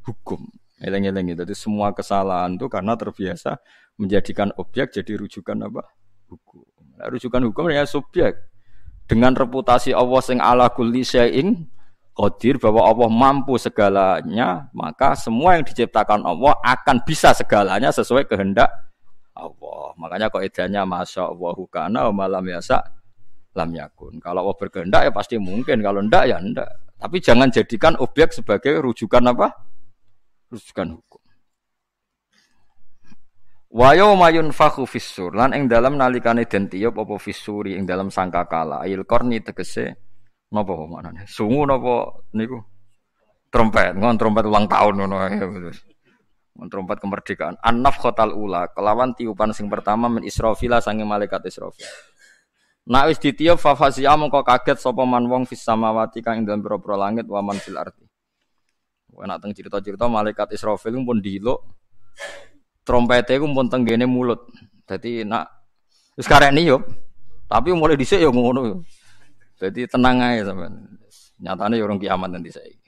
Hukum. Eleng-eleng itu. Jadi semua kesalahan itu karena terbiasa menjadikan objek jadi rujukan apa? Hukum. Nah, rujukan hukum ya subjek. Dengan reputasi Allah sing ala kulli syai'in qadir bahwa Allah mampu segalanya, maka semua yang diciptakan Allah akan bisa segalanya sesuai kehendak Allah. Makanya kaidahnya masyaallahu kana wa malam yasa lam yakun. Kalau Allah berkehendak ya pasti mungkin, kalau ndak ya ndak. Tapi jangan jadikan objek sebagai rujukan apa? Rujukan hukum. Wa yauma yunfakhu fis-sur lan ing dalem nalikane den tiup apa fis-suri ing dalem sangkakala ayil qarni tegese napa manane sungu napa niku trompet ngon trompet ulang tahun ngono ae terus ngon trompet kemerdekaan an-nafkhatul ula kelawan tiupan sing pertama min Israfil sange malaikat Israfil nek wis ditiup fa fazia mongko kaget sapa man wong fis samawati kang ing dalem pira-pira langit wa man fil ardi ana teng cerita-cerita malaikat Israfil pun diluk trompete iku pun tenggene mulut. Dadi nak wis kareni yo. Tapi mulai dhisik yo ngono yo. Dadi tenang ae sampean. Nyatane yo urung kiamat nanti saiki.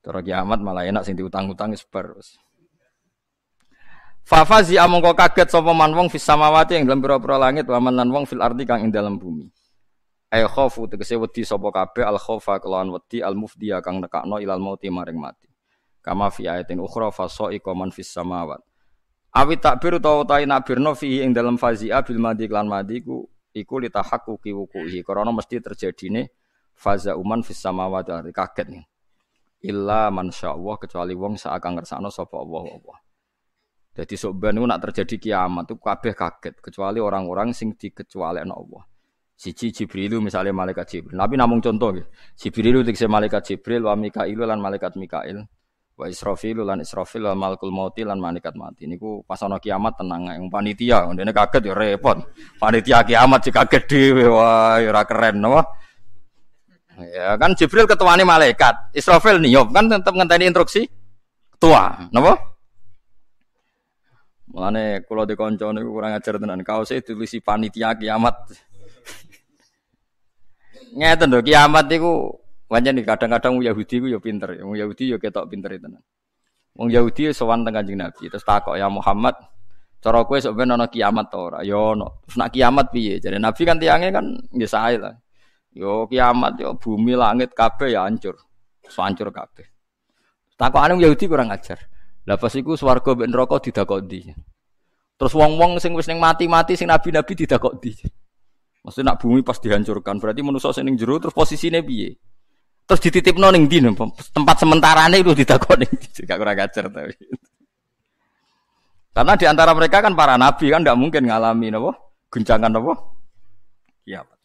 Cara kiamat malah enak sing diutang-utang wis bar. Fa fazi amangka kaget sapa man wong fis samawati ing dalem pira-pira langit wa man lan wong fil ardi kang ing dalem bumi. Ay khaufu tegese wedi sapa kabeh al khaufa kelawan wedi al mufdiya kang nekakno ilal mauti maring mati. Kama fi ayatin ukhra fa sa'iqa man fis samawati. Awit takbir utawa ta nabirno fi ing dalam fazia bil madi lan madi iku litahaqquqi wuquhi karena mesti terjadine faza uman fis samawati kaget nih. Illa man syaallah kecuali wong sak kang ngersakno sapa Allah. Dadi sok ben niku nak terjadi kiamat itu kabeh kaget kecuali orang-orang sing dikecualekno Allah. Siji Jibril misalnya malaikat Jibril. Nabi namung contoh nggih. Jibril tegese malaikat Jibril wa Mikail lan malaikat Mikail. Wa Israfil lan Israfil lan malakul mauti lan malaikat mati niku pas ana kiamat tenang ae panitia ndene kaget ya repot panitia kiamat sik kaget dhewe wah ora keren napa ya kan Jibril ketuane malaikat Israfil niup kan tetep ngenteni instruksi ketua napa mulane kula di kanca niku kurang ajar tenan kaose ditulisi panitia kiamat ngeten lho kiamat niku pancen kadang-kadang Yahudi ku ya pinter, wong Yahudi ya ketok pinter tenan. Wong Yahudi sowan teng Kanjeng Nabi, terus takok ya Muhammad, cara kowe sok ben ana kiamat ta ora? Ya ono. Terus nak kiamat piye? Jare Nabi kan tiange kan nggih sae lah. Yo kiamat yo bumi langit kabeh ya hancur. Hancur kabeh. Takokane wong Yahudi kurang ajar. Lah pas iku swarga mbek neraka didakok ndi? Terus wong-wong sing wis ning mati-mati sing nabi-nabi didakok ndi? Maksudnya nak bumi pas dihancurkan, berarti manusia sing ning jero terus posisine piye? Terus dititipno ning ndi tempat sementarane itu didakok ning ndi? Gak kurang ajar tapi. Karena di antara mereka kan para nabi kan tidak mungkin ngalami napa? Guncangan napa? Kiamat.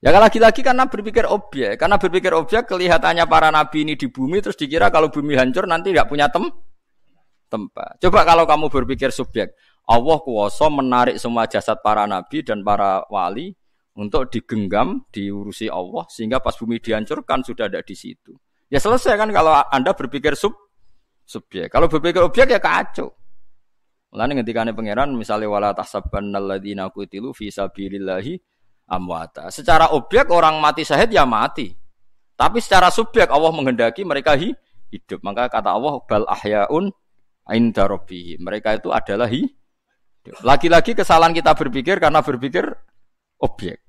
Ya lagi-lagi karena berpikir objek, kelihatannya para nabi ini di bumi terus dikira kalau bumi hancur nanti tidak punya tempat. Coba kalau kamu berpikir subjek, Allah kuwasa menarik semua jasad para nabi dan para wali untuk digenggam, diurusi Allah sehingga pas bumi dihancurkan sudah ada di situ. Ya selesai kan kalau Anda berpikir subjek. Kalau berpikir objek ya kacau. Mulane ngendikane pangeran misalnya wala tahsabannal ladzina qutilu fi sabilillahi amwata. Secara objek orang mati syahid ya mati. Tapi secara subjek Allah menghendaki mereka hidup. Maka kata Allah bal ahyaun inda rabbihim. Mereka itu adalah lagi-lagi kesalahan kita berpikir karena berpikir objek.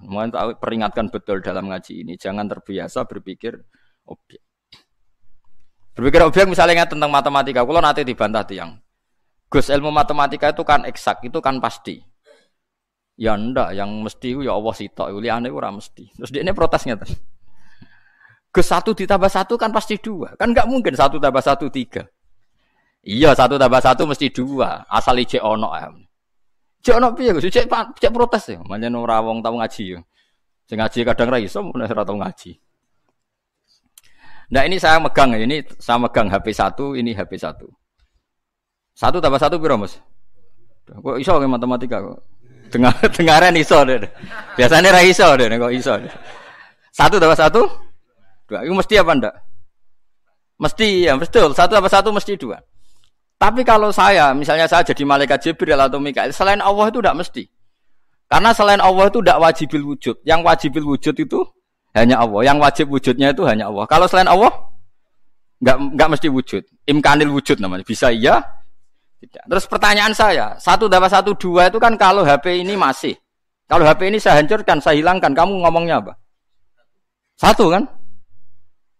Mohon peringatkan betul dalam ngaji ini, jangan terbiasa berpikir objek. Berpikir objek misalnya tentang matematika, kalau nanti dibantah tiang. Gus ilmu matematika itu kan eksak, itu kan pasti. Ya ndak, yang mesti ya Allah sitok, liyane ora mesti. Terus dia ini protesnya tadi. Gus 1 ditambah 1 kan pasti 2. Kan enggak mungkin 1 tambah 1 3. Iya 1 tambah 1 mesti 2. Asal ijek ono ya. Cek ono piye Gus? Cek protes ya. Manjen ora wong tau ngaji ya. Sing ngaji kadang ra iso mun ora tau ngaji. Nah ini saya megang ya. Ini saya megang HP 1, ini HP 1. 1 tambah 1 piro Mas? Kok iso ke matematika kok. Dengaran iso deh. Biasanya ra iso deh kok iso. 1 tambah 1 2. Itu mesti apa ndak? Mesti ya, betul. 1 tambah 1 mesti 2. Tapi kalau misalnya saya jadi malaikat Jibril atau Mikail, selain Allah itu tidak mesti. Karena selain Allah itu tidak wajibil wujud. Yang wajibil wujud itu hanya Allah. Yang wajib wujudnya itu hanya Allah. Kalau selain Allah, enggak mesti wujud. Imkanil wujud namanya. Bisa iya, tidak. Terus pertanyaan saya, 1 tambah 1 2 itu kan kalau HP ini masih. Kalau HP ini saya hancurkan, saya hilangkan, kamu ngomongnya apa? 1 kan?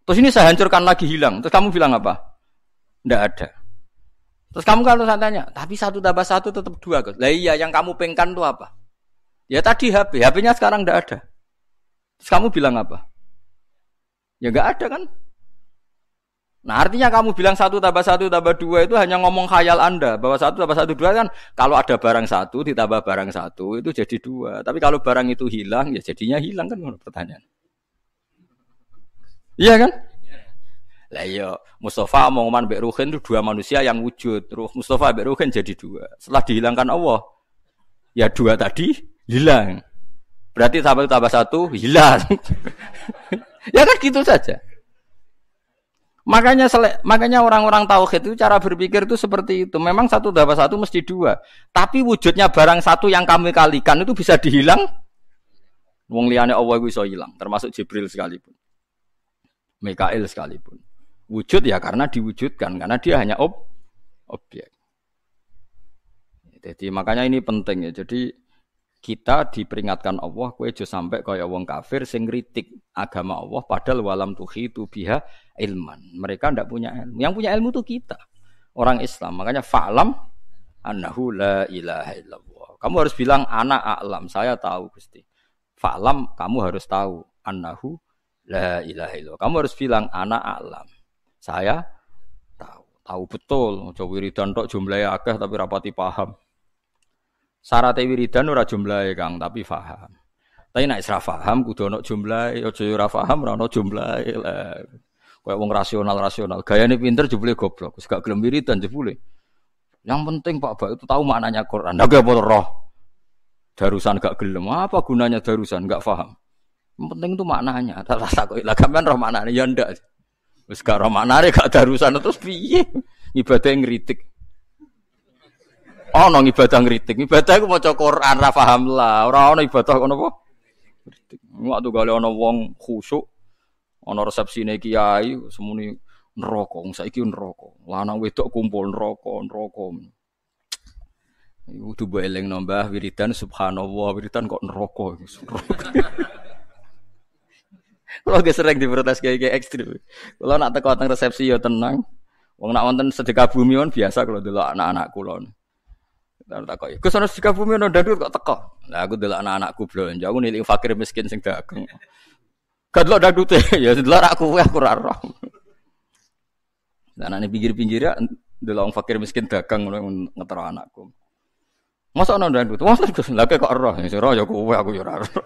Terus ini saya hancurkan lagi hilang. Terus kamu bilang apa? Tidak ada. Terus kamu kalau saya tanya, tapi 1 tambah 1 tetap 2. Lah iya, yang kamu pengkan itu apa? Ya tadi HP. HP-nya sekarang tidak ada. Terus kamu bilang apa? Ya enggak ada kan? Nah artinya kamu bilang 1 tambah 1 tambah 2 itu hanya ngomong khayal Anda. Bahwa 1 tambah 1 2 kan kalau ada barang 1 ditambah barang 1 itu jadi 2. Tapi kalau barang itu hilang, ya jadinya hilang kan pertanyaan. Iya kan? Lah iya, Mustafa omongan mbek Ruhin itu 2 manusia yang wujud. Ruh Mustafa mbek Ruhin jadi 2. Setelah dihilangkan Allah, ya 2 tadi hilang. Berarti 1 tambah 1 hilang. Ya kan gitu saja. Makanya orang-orang tauhid itu cara berpikir itu seperti itu. Memang 1 tambah 1 mesti 2. Tapi wujudnya barang 1 yang kami kalikan itu bisa dihilang. Wong liyane Allah iku iso hilang, termasuk Jibril sekalipun. Mikail sekalipun. Wujud ya karena diwujudkan, karena dia hanya objek. Jadi makanya ini penting ya. Jadi kita diperingatkan Allah, kowe aja sampai kaya wong kafir sing ngritik agama Allah padahal walam tuhitu biha ilman. Mereka ndak punya ilmu. Yang punya ilmu itu kita, orang Islam. Makanya fa'lam annahu la ilaha illallah. Kamu harus bilang ana a'lam, saya tahu Gusti. Fa'lam, kamu harus tahu annahu la ilaha illallah. Kamu harus bilang ana a'lam. Saya tahu betul. Aja wiridan tok jumlahe akeh tapi rapati paham. Syarat wiridan ora jumlahe Kang, tapi paham. Tapi nek ora paham kudu ana jumlahe, aja ora paham ora ana jumlahe. Kayak wong rasional. Gayane pinter jebule goblok. Wis gak gelem wiridan jebule. Yang penting Pak Bak itu tahu maknanya Quran. Ndak apa roh. Darusan gak gelem. Apa gunanya darusan? Gak paham. Yang penting itu maknanya. Tak rasa kok lah sampean roh maknane ya ndak. Wis gak roh maknane gak darusan terus piye? Ibadah ngritik. Ana ibadah ngritik. Ibadah iku maca Quran ra paham lah. Ora ana ibadah ngono apa? Ngritik. Waktu gale ana wong khusyuk ana resepsine kiai semuni neraka. Saiki neraka. Lanang wedok kumpul neraka. Iku kudu mbok elingno Mbah wiridan subhanallah, wiridan kok neraka. Kulo ge sering diprotes kayak ekstrim. Kulo nak teko teng resepsi ya tenang. Wong nak wonten sedekah bumi kon biasa kalau delok anak-anak kula. Tak takoki, "Gus ana sedekah bumi ana dandut kok teko?" Lah aku delok anak-anakku blonjo, aku nilik fakir miskin sing dagang. Gak delok dandute, ya delok aku ora roh. Lah anane pinggir-pinggir ya delok wong fakir miskin dagang ngono ngetero anakku. Masa ana dandut? Masa Gus, lha kok roh, sing roh ya kowe aku ya ora roh.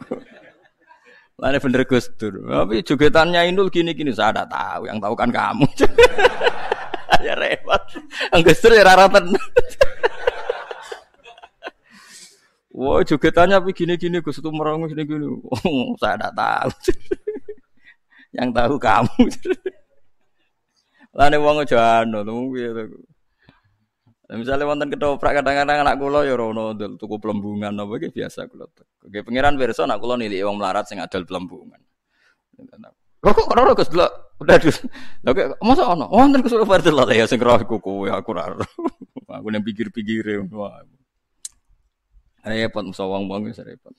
Lah bener Gus Dur. Tapi jogetannya Inul gini-gini saya ada tahu, yang tahu kan kamu. Ya repot. Gus Dur ya ora tenan. Wah, jogetannya begini-gini, Gus itu merang gini-gini. Oh, saya tidak tahu. Yang tahu kamu. Lah nek wong aja anu, piye to. Misalnya wonten ketoprak kadang-kadang anak kula ya rono tuku plembungan apa iki biasa kula. Nggih pangeran pirsa anak kula niliki wong melarat sing adol plembungan. Kok ora Gus delok. Udah dus. Lha kok masa ono? Wonten Gus ora delok ya sing roh iku kowe aku ora. Aku nang pikir-pikire wah. Repot musa wong-wong wis repot.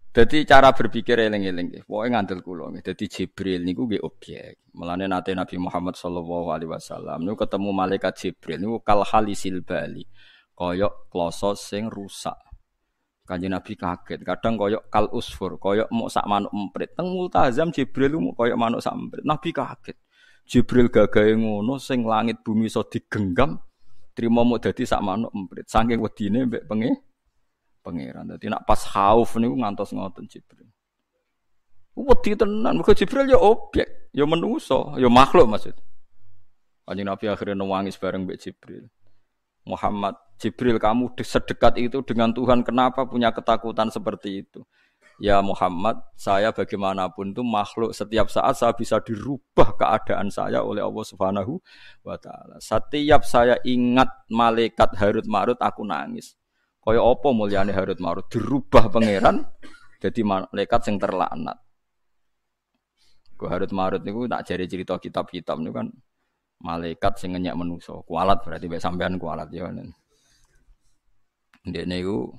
Dadi cara berpikir eling-eling nggih. Pokoke ngandel kula nggih. Dadi Jibril niku nggih objek. Mulane nate Nabi Muhammad sallallahu alaihi wasallam niku ketemu malaikat Jibril niku kal halisil bali. Kaya kloso sing rusak. Kanjeng Nabi kaget. Kadang kaya kal usfur, kaya mok sak manuk emprit. Teng Multazam Jibril mok kaya manuk sak emprit. Nabi kaget. Jibril gagahe ngono sing langit bumi iso digenggam. Trimo mok dadi sak manuk emprit. Saking wedine mbek pangeran. Dadi nak pas khauf niku ngantos ngoten Jibril. Wedi tenan, mergo Jibril ya objek, ya manusa, ya makhluk maksud. Kanjeng Nabi akhirnya nangis bareng mbek Jibril. Muhammad, Jibril kamu sedekat itu dengan Tuhan, kenapa punya ketakutan seperti itu? Ya Muhammad, saya bagaimanapun itu makhluk, setiap saat saya bisa dirubah keadaan saya oleh Allah Subhanahu wa taala. Setiap saya ingat malaikat Harut Marut aku nangis. Kaya apa mulyane Harut Marut dirubah pangeran jadi malaikat sing terlaknat. Ku Harut Marut niku tak jare cerita kitab-kitab niku kan malaikat sing ngenyek manusa. Kualat berarti mek sampean kualat ya. Ndek niku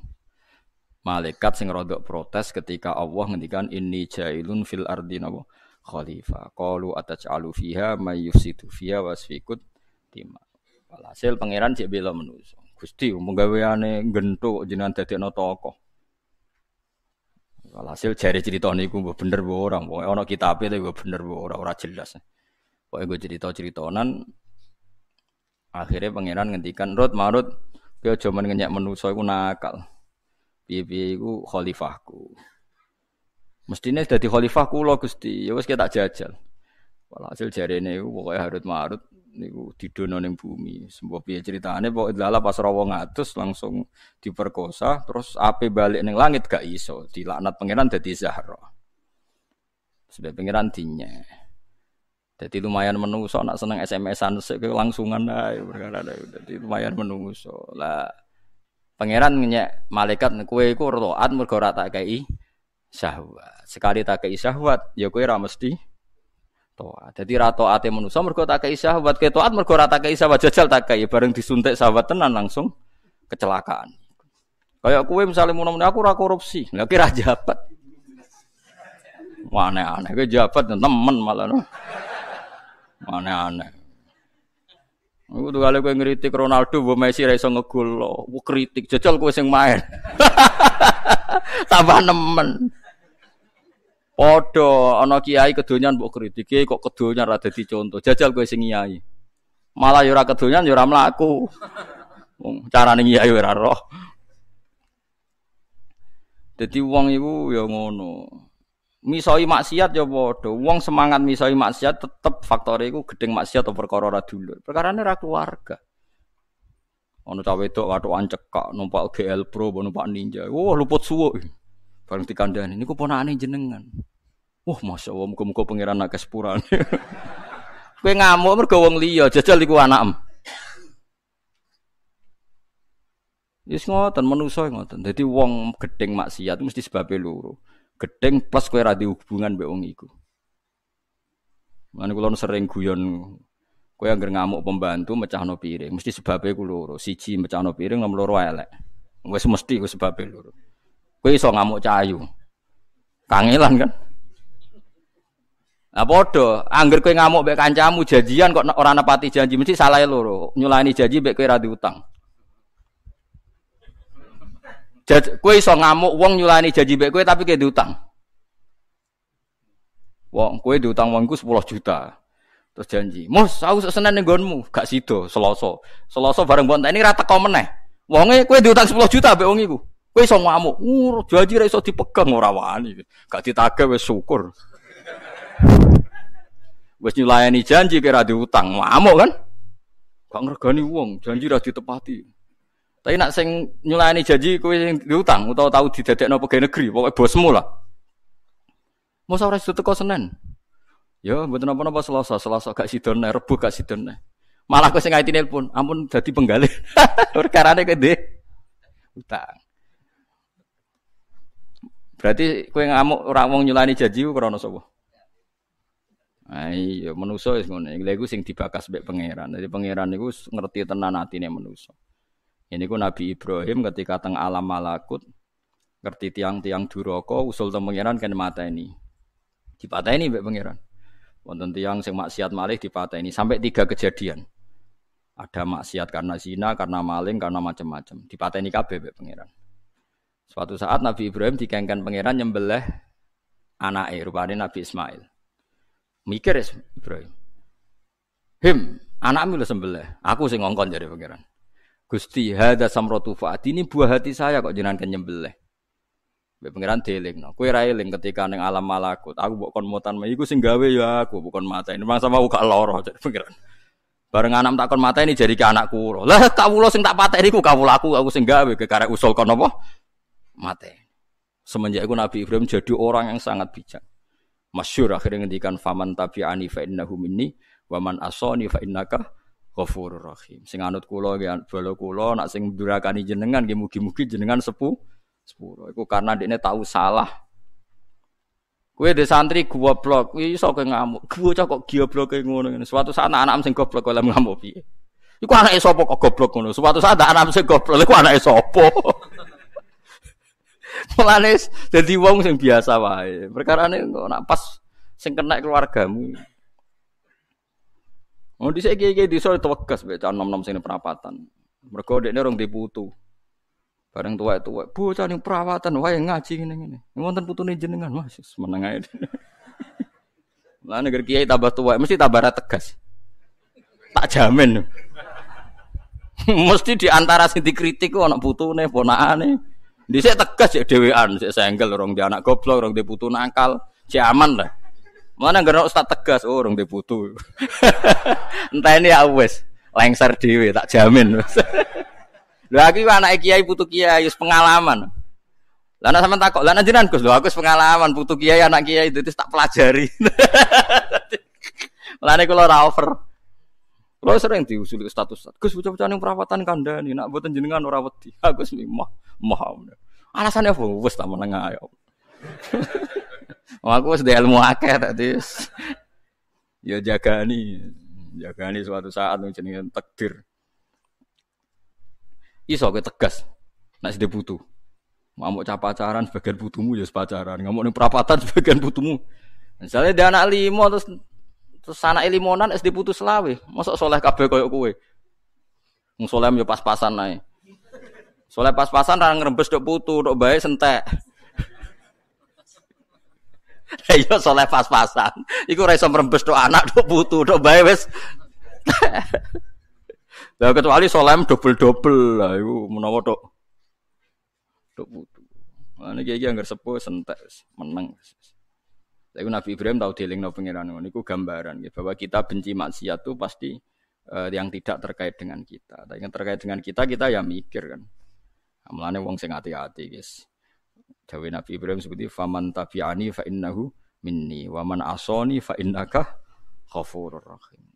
malaikat sing rodok protes ketika Allah ngendikan inni jailun fil ardi napa khalifah. Qalu ataj'alu fiha may yufsidu fiha wasfikut tima. Walhasil pangeran cek bela manusa. Gusti penggaweane genthuk jenengan dadekno tokoh. Walhasil jare crita niku mbok bener mbok ora, pokoke ana kitabe tapi mbok bener mbok ora jelas. Pokoke go cerita-ceritonan akhirnya pangeran ngendikan Rut Marut kowe aja men ngenyek manusa iku nakal. Piye-piye iku khalifahku. Mestine dadi khalifah kula Gusti, ya wis tak jajal. Walhasil jarene iku pokoke Harut Marut niku didono ning bumi. Sembo piye critane pokoke lala pas rawa ngatus langsung diperkosa terus ape balik ning langit gak iso. Dilaknat pangeran dadi Zahra. Sebab pangeran dinye. Dadi lumayan menungso nak seneng SMS-an sik langsungan ae perkara dadi lumayan menungso. Lah pangeran nyek malaikat kowe iku taat mergo ora tak kei syahwat. Sekali tak kei syahwat ya kowe ora mesti taat. Dadi ra taate manusa mergo tak kei syahwat, ke taat mergo ora tak kei syahwat jajal tak kei bareng disuntik syahwat tenan langsung kecelakaan. Kayak kowe misale mun aku ora korupsi, lha ki ra jabat. Aneh-aneh kowe jabat temen malah no. Aneh-aneh. Aku tuh kali kowe ngritik Ronaldo, mbok Messi ra iso ngegol. Ku kritik jajal kowe sing main. Tambah nemen. Padha ana kiai kedonyan mbok kritik, kiai kok kedonyan ra dadi contoh. Jajal kowe sing kiai. Malah ya ora kedonyan ya ora mlaku. Wong carane kiai ora roh. Dadi wong iku ya ngono. Misoi maksiat ya padha. Wong semangat misoi maksiat tetep faktore iku gedeng maksiat atau perkara ora dulur. Perkarane ra keluarga. Ana cah wedok wathukan cekak numpak GL Pro numpak Ninja. Wah luput suwuk. Bareng dikandani niku ponakane jenengan. Wah masyaallah muga-muga pangeran akeh sepurane. Kowe ngamuk mergo wong liya jajal iku anakmu. Wis ngoten manusa ngoten. Dadi wong gedeng maksiat mesti sebabe loro. Gedeng plus kowe ra di hubungan mbek wong iku. Lan kula sering guyon kowe anggere ngamuk pembantu mecahno piring, mesti sebabe ku loro. Siji mecahno piring, nomor loro elek. Wis mesti ku sebabe loro. Kowe iso ngamuk cayu. Kangelan kan? Nah padha, angger kowe ngamuk mbek kancamu janjian kok ora nepati janji mesti salahe loro. Nyulani janji mbek kowe ra diutang. Kowe iso ngamuk wong nyulani janji mbek kowe tapi kowe diutang. Wong kowe diutang wongku 10 juta. Terus janji, "Mus, aku Senin ning nggonmu." Gak sida, Selasa. Selasa bareng bonteni ra teko meneh. Wonge kowe diutang 10 juta mbek wong iku. Kowe iso ngamuk. Janji ra iso dipegang ora wani. Gak ditagih wis syukur. Wis nyulayani janji kira diutang, ngamuk kan? Gak ngregani wong, janji ra ditepati. Tapi nak sing nyulayani janji kowe sing diutang utawa tau didadekno pegawai negeri, pokoke bosmu lah. Mosok ora iso teko Senin. Ya, mboten napa-napa Selasa gak sidone, Rebo gak sidone. Malah kowe sing ngaiti nelpon, ampun dadi penggalih. Perkarane gede. Utang. Berarti kowe ngamuk ora wong nyulani janji ku krana sapa? Iya, manusa wis ngono. Lha iku sing dibakas mbek pangeran. Dadi pangeran niku ngerti tenan atine manusa. Ini ku Nabi Ibrahim ketika teng alam malakut ngerti tiang-tiang duraka usul teng pangeran kan mateni. Dipateni mbek pangeran. Wonten tiang sing maksiat malih dipateni sampai 3 kejadian. Ada maksiat karena zina, karena maling, karena macam-macam. Dipateni kabeh mbek pangeran. Suatu saat Nabi Ibrahim dikengken pangeran nyembelih anake rupane Nabi Ismail. Mikir ya Ibrahim. Anakmu lho sembelih. Aku sing ngongkon jare pangeran. Gusti, hadza samratu faat ini buah hati saya kok jenengan nyembelih. Mbek pangeran delingno. Kowe ra eling ketika ning alam malakut. Aku mbok kon mutan iku sing gawe ya aku bukan mata ini. Masa mau gak lara jare pangeran. Bareng anak tak kon mata ini jadi ke anakku. Lah kawula sing tak pateni iku kawula aku sing gawe gegarek usul kon apa? Mate. Semenjak itu Nabi Ibrahim jadi orang yang sangat bijak. Masyhur akhirnya ngendikan faman tabi'ani fa innahu minni wa man asani fa innaka ghafurur rahim. Sing anut kula nggih bala kula nak sing durakani jenengan nggih mugi-mugi jenengan sepuro. Iku karena dekne tahu salah. Kowe de santri goblok, iso kowe ngamuk. Bocah kok goblok kaya ngono ngene. Suatu saat anak sing goblok oleh ngamuk piye? Iku anake sapa kok goblok ngono. Suatu saat anak sing goblok iku anake sapa? Mulane dadi wong sing biasa wae. Perkarane kok nak pas sing kena keluargamu. Oh dhisik iki disa tewegas mek nom-nom sing perapatan. Mergo dekne rong diputu. Bareng tuwek-tuwek, bocah ning perawatan wae ngaji ngene-ngene. Wonten putune jenengan, Mas, meneng ae. Lah nek kiai tambah tuwek mesti tambah ra tegas. Tak jamin. Mesti di antara sing dikritik ku ana putune, ponakane. Dhisik tegas ya dhewean, sik senggel rong di anak goblok, rong di putu nakal, cek aman lah. Mana nggak ustaz tegas, rong di putu. Entah ini ya wes, lengser dhewe tak jamin. Lha iki anake kiai putu kiai wis pengalaman. Lah nek sampean takok, lah jenengan Gus, lho aku wis pengalaman putu kiai anak kiai itu tak pelajari. Mulane kula ora over. Kula sering diusuli status. Gus bocah-bocah ning perawatan kandhani, nek mboten jenengan ora wedi. Aku wis mah. Alasane apa? Wis tak meneng ae. Aku wis ilmu akeh tadi. Ya jagani suatu saat jenenge takdir. Iso kowe tegas nek sing butuh. Ngamuk cah pacaran sebagian butuhmu ya pacaran, ngamuk ning perapatan sebagian butuhmu. Misale dia anak 5 terus anake 5-an SD putus selawe, mosok soleh kabeh koyo kowe. Wong soleh yo pas-pasan ae. Soleh pas-pasan ra ngrembes tok putu, tok bae sentek. Ayo soleh pas-pasan. Iku ora iso ngrembes tok anak tok putu, tok bae wis. Lah kecuali solem double-double lah iku menawa tok putu. Lah niki iki anggar sepuh sentek meneng. Lah iku Nabi Ibrahim tau dielingno pangeran ngono iku gambaran gitu bahwa kita benci maksiat itu pasti yang tidak terkait dengan kita. Tapi yang terkait dengan kita ya mikir kan. Mulane wong sing hati-hati guys. Dawe Nabi Ibrahim seperti faman tabi'ani fa innahu minni wa man asani fa innaka ghafurur rahim.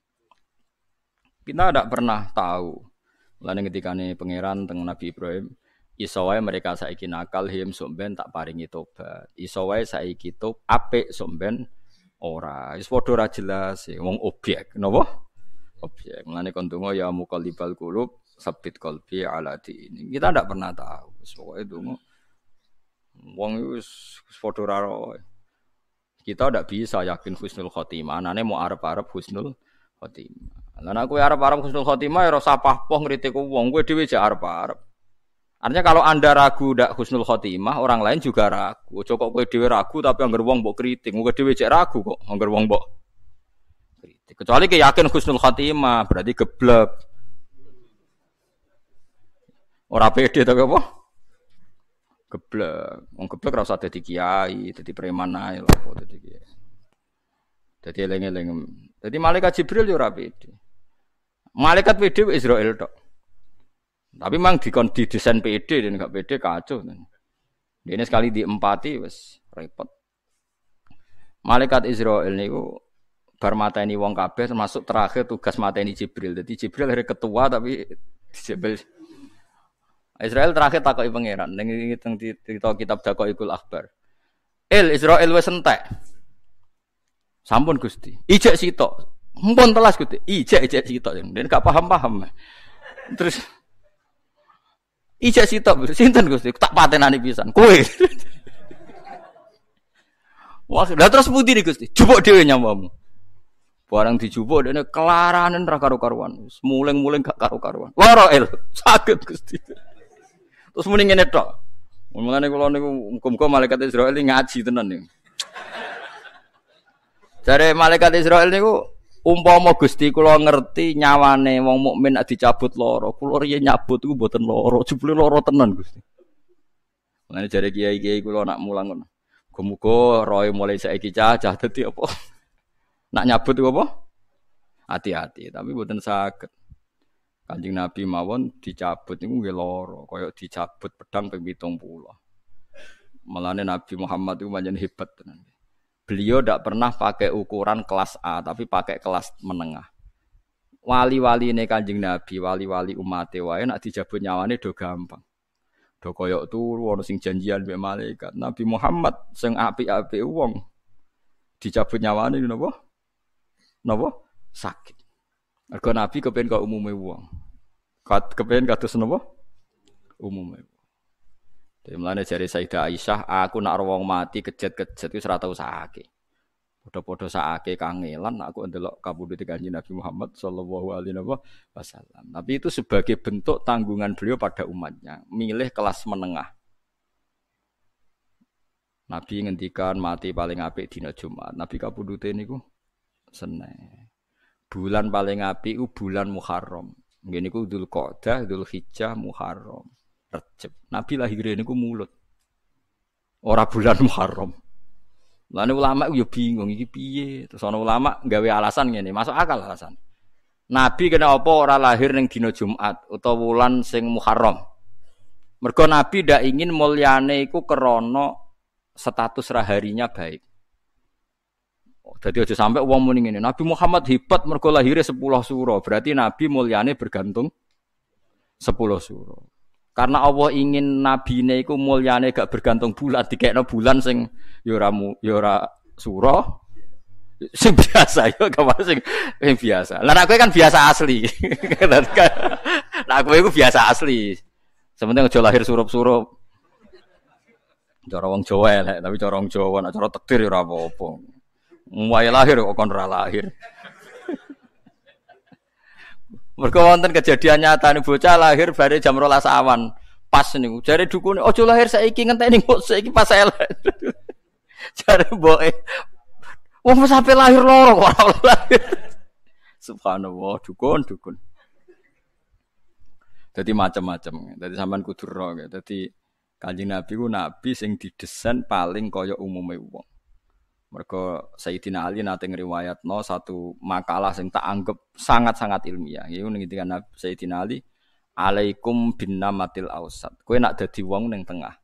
Kita tidak pernah tahu. Mulane ketikane pangeran teng Nabi Ibrahim, iso wae mereka saiki nakal him somben tak paringi tobat. Iso wae saiki apik somben Ora, wis padha ora jelas wong objek, napa? Objek. Mulane kon donga ya muqallibal qulub, sabit qalbi ala dini. Kita ndak pernah tahu. Wis pokoke donga. Wong wis padha ora roe. Kita ndak bisa yakin husnul khotimah. Anane mau arep-arep husnul khotimah. Lah nek kowe arep-arep husnul khotimah ya ora usah pahpoh ngritik wong, kowe dhewe jek arep-arep. Artinya kalau Anda ragu ndak husnul khotimah, orang lain juga ragu. Ojo kok kowe dhewe ragu tapi anggar wong mbok kritik. Kowe dhewe cek ragu kok anggar wong mbok kritik. Kecuali ke yakin husnul khotimah, berarti geblek. Ora pede to apa? Geblek. Wong geblek ora usah dadi kiai, dadi preman ae lho kok dadi kiai. Dadi eling-eling. Dadi malaikat Jibril yo ora pede. Malaikat pede Israil tok. Tapi memang di desain PD dan enggak PD kacau. Dia ini sekali diempati wes repot. Malaikat Israel niku bar mateni wong kabeh termasuk terakhir tugas mateni Jibril. Jadi Jibril hari ketua tapi Jibril Israel terakhir takoki pangeran ning cerita kitab Daqaiqul Akhbar. Israel wis entek. Sampun Gusti. Ijek sitok. Mumpun telas Gusti. Ijek sitok. Den gak paham-paham. Terus ijek sitok, sinten Gusti? Tak patenani pisan. Kowe. Wah, lha terus pundi nih Gusti? Jupuk dhewe nyamamu. Barang dijupuk dene kelaranen ra karo-karuan. Muling-muling gak karo-karuan. Lara saged Gusti. Terus muni ngene tok. Mulane kula niku muga-muga malaikat Israil ngaji tenan niku. Jare malaikat Israil niku umpama Gusti kula ngerti nyawane wong mukmin nek dicabut lara, kula riyen nyabut iku mboten lara, jebule lara tenan Gusti. Mulane jare kiai-kiai kula nak mulang ngono. Muga-muga roe mulai saiki cacah dadi apa? Nak nyabut iku apa? Hati-hati, tapi mboten saged. Kanjeng Nabi mawon dicabut niku nggih lara, kaya dicabut pedang ping 70. Mulane Nabi Muhammad iku pancen hebat tenan. Beliau tidak pernah pakai ukuran kelas A, tapi pakai kelas menengah. Wali-wali ini Kanjeng Nabi, wali-wali umat wae nak dijabut nyawane do gampang. Do koyok turu ono sing janjian mbek malaikat. Nabi Muhammad sing apik-apik wong dicabut nyawane napa? Napa? Sakit. Mergo Nabi kepen kok umume wong. Kepen kados napa? Umume. Jadi mulane jare Sayyidah Aisyah, aku nak wong mati kejet-kejet wis ora tau sakake. Padha-padha sakake kangelan aku ndelok kabudute Kanjeng Nabi Muhammad sallallahu alaihi wasallam. Tapi itu sebagai bentuk tanggungan beliau pada umatnya, milih kelas menengah. Nabi ngendikan mati paling apik dina Jumat. Nabi kabudute niku Senin. Bulan paling apik ku bulan Muharram. Nggih niku Dzulqa'dah, Dzulhijjah, Muharram. Recep. Nabi lahirnya niku mulut. Ora bulan Muharram. Lane ulama yo bingung iki piye. Terus ana ulama gawe alasan ngene, masuk akal alasan. Nabi kena apa ora lahir ning dina Jumat utawa wulan sing Muharram. Mergo Nabi ndak ingin mulyane iku krana status raharinya baik. Dadi aja sampai wong muni ngene, Nabi Muhammad hebat mergo lahirnya 10 suro. Berarti Nabi mulyane bergantung 10 suro. Karena Allah ingin nabine iku mulyane gak bergantung bulan, dikekno bulan sing ya ora suro. Sing biasa ya gak sing biasa. Lah nek kowe kan biasa asli. Nah kowe iku biasa asli. Sementing aja lahir surup-surup. Cara wong Jawa elek, tapi cara wong Jawa nek cara takdir ya ora apa-apa. Wae lahir kok kon ora lahir. Mergo wonten kejadian nyata nih bocah lahir bare jam 12 awan. Pas niku. Jare dukune, "Aja lahir saiki ngenteni kok saiki pas elek." Jare mboke, "Wong wis sampe lahir loro kok ora lahir." Subhanallah, dukun. Dadi macam-macam. Dadi sampean kudu ro. Dadi Kanjeng Nabi ku nabi sing didesain paling kaya umume wong. Mergo Sayyidina Ali nate ngriwayatno satu makalah sing tak anggap sangat-sangat ilmiah. Iku ngendikan Sayyidina Ali, "Alaikum binnamatil ausat." Kowe nak dadi wong ning tengah.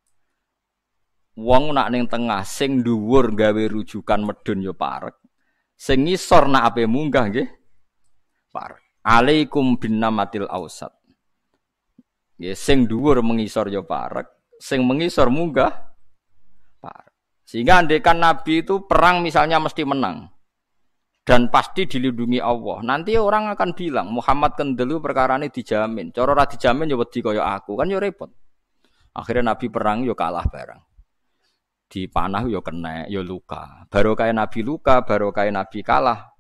Wong nak ning tengah sing dhuwur gawe rujukan medun ya parek. Sing ngisor nak ape munggah nggih parek. Alaikum binnamatil ausat. Nggih sing dhuwur mengisor ya parek, sing mengisor munggah parek. Sehingga andekan Nabi itu perang misalnya mesti menang dan pasti dilindungi Allah. Nanti orang akan bilang Muhammad kendelu perkarane dijamin. Cara ora dijamin ya wedi kaya aku, kan ya repot. Akhirnya Nabi perang ya kalah barang. Di panah ya kena, ya luka. Baru kaya Nabi luka, baru kaya Nabi kalah.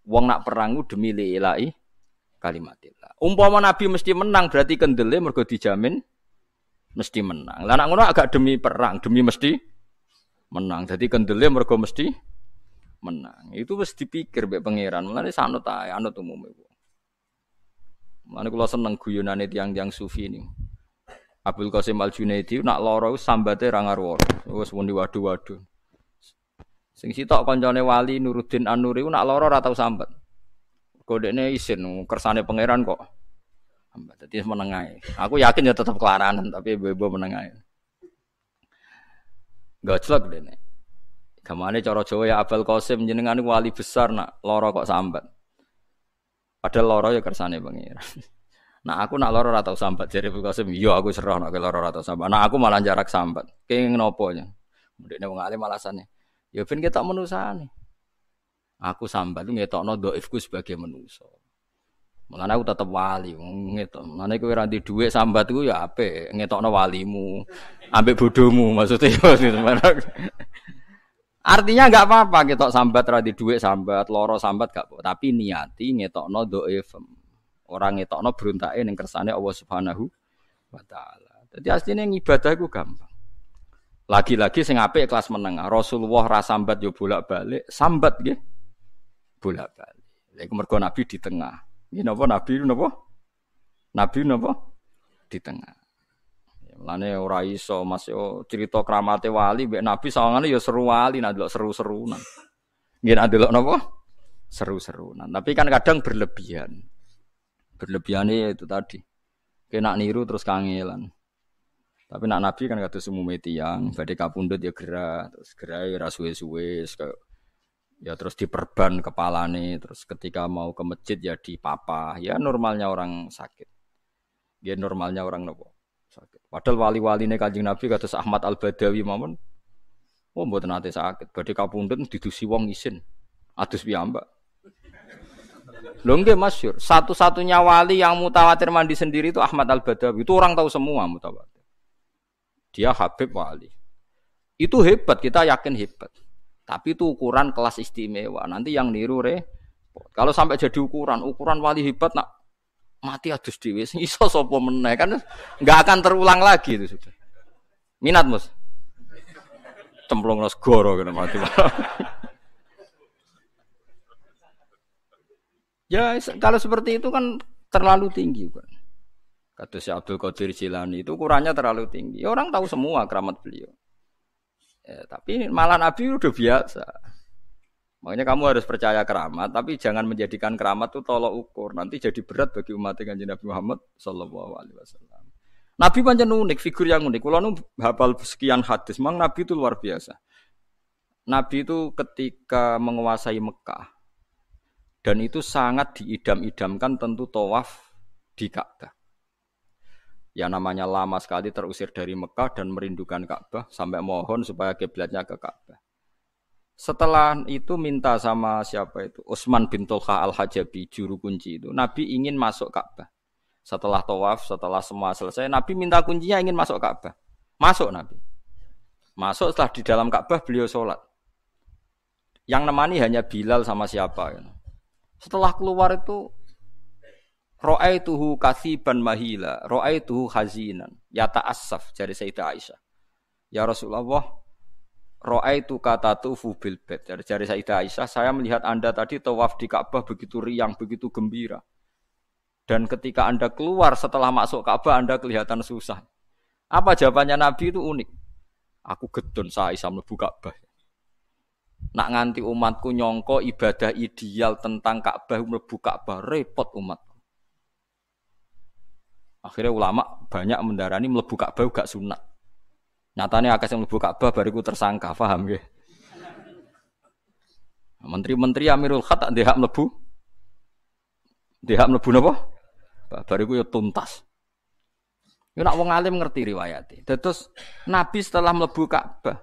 Wong nak perang demi lillahi kalimatillah. Umpama Nabi mesti menang berarti kendele mergo dijamin mesti menang. Lah nak ngono agak demi perang, demi mesti menang. Jadi kendele mergo mesti menang. Itu wis dipikir mbek pangeran. Mulane sanut ae, anut umume. Mulane kula seneng guyonane tiyang-tiyang sufi ini. Abdul Qasim Al-Junaidi nak lara sambate ra ngaruh. Wis muni waduh-waduh. Sing sitok kancane wali Nuruddin An-Nuri nak lara ora tau sambat. Kodene isin kersane pangeran kok. Sambat dadi meneng ae. Aku yakin ya tetep kelaranan tapi bebo meneng ae. Gojlok dene. Gamane cara Jawa ya Abdul Qasim jenengan wali besar nak lara kok sambat. Padahal lara ya kersane pangeran. Nah aku nak lara ora tau sambat jare Abdul Qasim, iya aku serah nak lara ora tau sambat. Nah aku malah jarak sambat. Kenging nopo nya? Mudine wong alim alasane. Ya ben ketok menusane. Aku sambat ku ngetokno dhaifku sebagai manusa. Mulane aku tetep wali ngetok. Mulane kowe ora ndek dhuwit sambat ku ya apik, ngetokno walimu. Ambek bodhomu maksudnya. Artinya enggak apa-apa ketok sambat ora ndek dhuwit sambat, lara sambat gak apa. Tapi niati ngetokno dhaifem. Orang ngetokno beruntake ning kersane Allah Subhanahu wa taala. Dadi asline ibadah iku gampang. Lagi-lagi sing apik kelas menengah. Rasulullah ra sambat yo bolak-balik, sambat nggih. Bolak-balik. Lha iku mergo Nabi di tengah. Nggih napa Nabi napa? Nabi napa? Di tengah. Mulane ora iso Mas yo cerita kramate wali mbek Nabi sawangane yo seru wali nek delok seru-serunan. Nggih nek delok napa? Seru-serunan. Tapi kan kadang berlebihan. Berlebihannya itu tadi. Kena niru terus kangelan. Tapi nak Nabi kan kados umume tiyang, badhe kapundhut ya gerah, terus gerah ya suwe-suwe ya terus diperban kepalane, terus ketika mau ke masjid ya dipapah. Ya normalnya orang sakit. Ya normalnya orang nopo? Sakit. Padahal wali-waline Kanjeng Nabi kados Ahmad Al-Badawi mawon. Oh mboten nate sakit, badhe kapundhut didusi wong isin. Adus piyambak. Lho nggih masyhur, satu-satunya wali yang mutawatir mandi sendiri itu Ahmad Al-Badawi. Itu orang tahu semua mutawatir. Dia Habib wali. Itu hebat, kita yakin hebat. Tapi itu ukuran kelas istimewa. Nanti yang niru repot. Kalau sampai jadi ukuran wali hebat nak mati adus dhewe sing iso sapa meneh kan enggak akan terulang lagi itu sudah. Minat, Mus. Cemplungno segara kena mati. Ya kalau seperti itu kan terlalu tinggi kan. Kata Syekh Abdul Qadir Jilani itu ukurannya terlalu tinggi. Ya, orang tahu semua keramat beliau. Ya, tapi malah Nabi udah biasa. Makanya kamu harus percaya keramat, tapi jangan menjadikan keramat itu tolok ukur. Nanti jadi berat bagi umat Kanjeng Nabi Muhammad sallallahu alaihi wasallam. Nabi pancen unik, figur yang unik. Kalau nu hafal sekian hadis, memang Nabi itu luar biasa. Nabi itu ketika menguasai Mekah dan itu sangat diidam-idamkan tentu tawaf di Ka'bah. Ya namanya lama sekali terusir dari Mekah dan merindukan Ka'bah sampai mohon supaya kiblatnya ke Ka'bah. Setelah itu minta sama siapa itu? Utsman bin Tulha Al-Hajabi, juru kunci itu. Nabi ingin masuk Ka'bah. Setelah tawaf, setelah semua selesai, Nabi minta kuncinya ingin masuk Ka'bah. Masuk Nabi. Masuk setelah di dalam Ka'bah beliau sholat. Yang nemani hanya Bilal sama siapa ya. Setelah keluar itu ra'aituhu kasiban mahila, ra'aituhu hazinan, yata'assaf dari Sayyidah Aisyah. Ya Rasulullah, ra'aitu katatufu bil bait. Dari Sayyidah Aisyah, saya melihat Anda tadi tawaf di Ka'bah begitu riang, begitu gembira. Dan ketika Anda keluar setelah masuk Ka'bah Anda kelihatan susah. Apa jawabannya Nabi itu unik. Aku gedon sa Aisyah mlebu Ka'bah. Nak nganti umatku nyongko ibadah ideal tentang Ka'bah mlebu Ka'bah repot umat. Akhirnya ulama banyak mendarani mlebu Ka'bah gak sunat. Nyatane akeh sing mlebu Ka'bah bariku tersangka, paham nggih? Menteri-menteri Amirul Khat tak ndek hak mlebu. Ndek hak mlebu napa? Bariku ya tuntas. Yo nak wong alim ngerti riwayate. Terus Nabi setelah mlebu Ka'bah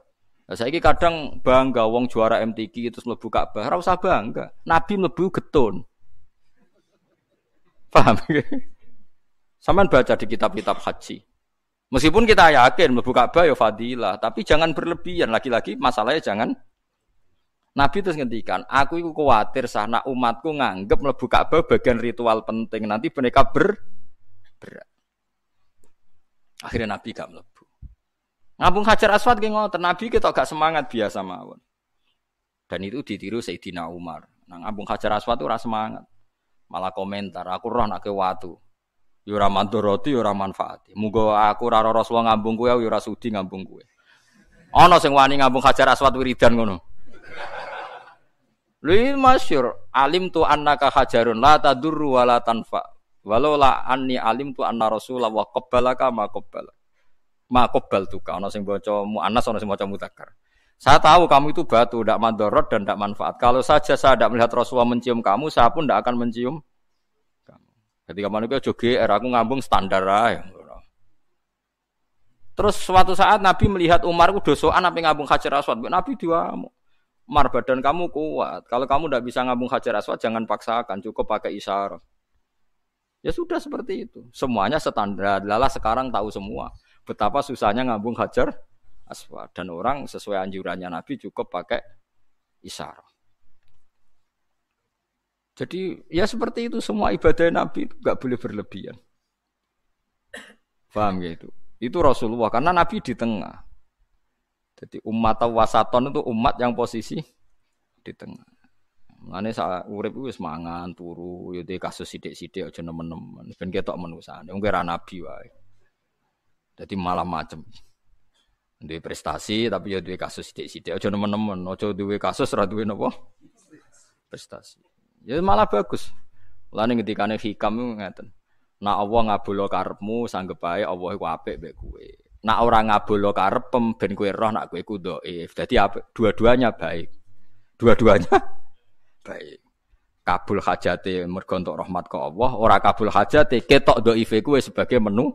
Lah saiki kadang bangga wong juara MTQ terus mlebu Ka'bah, ora usah bangga. Nabi mlebu getun. Paham? Saman baca di kitab-kitab haji. Meskipun kita yakin mlebu Ka'bah ya fadilah, tapi jangan berlebihan. Lagi-lagi masalahnya jangan Nabi terus ngendikan, aku iku kuwatir sana umatku nganggep mlebu Ka'bah bagian ritual penting. Nanti mereka berat. Akhirnya Nabi gak mlebu. Ngambung Hajar Aswad ki ngoten, Nabi kita gak semangat biasa mawon. Dan itu ditiru Sayyidina Umar. Nang ngambung Hajar Aswad ora semangat. Malah komentar, aku roh nek watu. Ya ora mandoroti, ya ora manfaati. Muga aku ora Rasulullah ngambung kowe, ya ora sudi ngambung kowe. Ana sing wani ngambung Hajar Aswad wiridan ngono. Lha masyhur, alim tu annaka hajarun la tadurru wa la tanfa. Walau la anni alim tu anna Rasulullah wa qabbalaka ma qabbala. Ma qabbaltuka. Ana sing maca muannas, ana sing maca mudzakkar. Saya tahu kamu itu batu, tidak mandorot dan tidak manfaat. Kalau saja saya tidak melihat Rasulullah mencium kamu, saya pun tidak akan mencium kamu. Ketika manusia joge, aku ngambung standar aja. Terus suatu saat Nabi melihat Umar ku dosoan apa ngambung Hajar Aswad. Nabi diwamu. Umar, badan kamu kuat. Kalau kamu tidak bisa ngambung Hajar Aswad, jangan paksakan. Cukup pakai isyarat. Ya sudah seperti itu. Semuanya standar. Lala sekarang tahu semua. Betapa susahnya ngambung Hajar Aswad. Dan orang sesuai anjurannya Nabi cukup pakai isyarat. Jadi ya seperti itu. Semua ibadah Nabi itu gak boleh berlebihan. Paham ya itu? Itu Rasulullah. Karena Nabi di tengah. Jadi umat wasaton itu umat yang posisi di tengah. Mane sak urip wis mangan turu ya kasus sithik-sithik aja nemen-nemen ben ketok menusane wong ora nabi wae. Dadi malah macem. Duwe prestasi tapi ya duwe kasus sithik-sithik aja nemen-nemen, aja duwe kasus ora duwe napa? Prestasi. Ya malah bagus. Lane ngendikane hikam iku ngeten. Nek Allah ngabulo karepmu sanggep bae Allah iku apik mbek kowe. Nek ora ngabulo karepem ben kowe roh nek kowe ku dhaif. Dadi apik, dua-duanya baik. Dua-duanya baik. Kabul hajate mergo entuk rahmat ke Allah, ora kabul hajate ketok dhaife kuwe sebagai menu.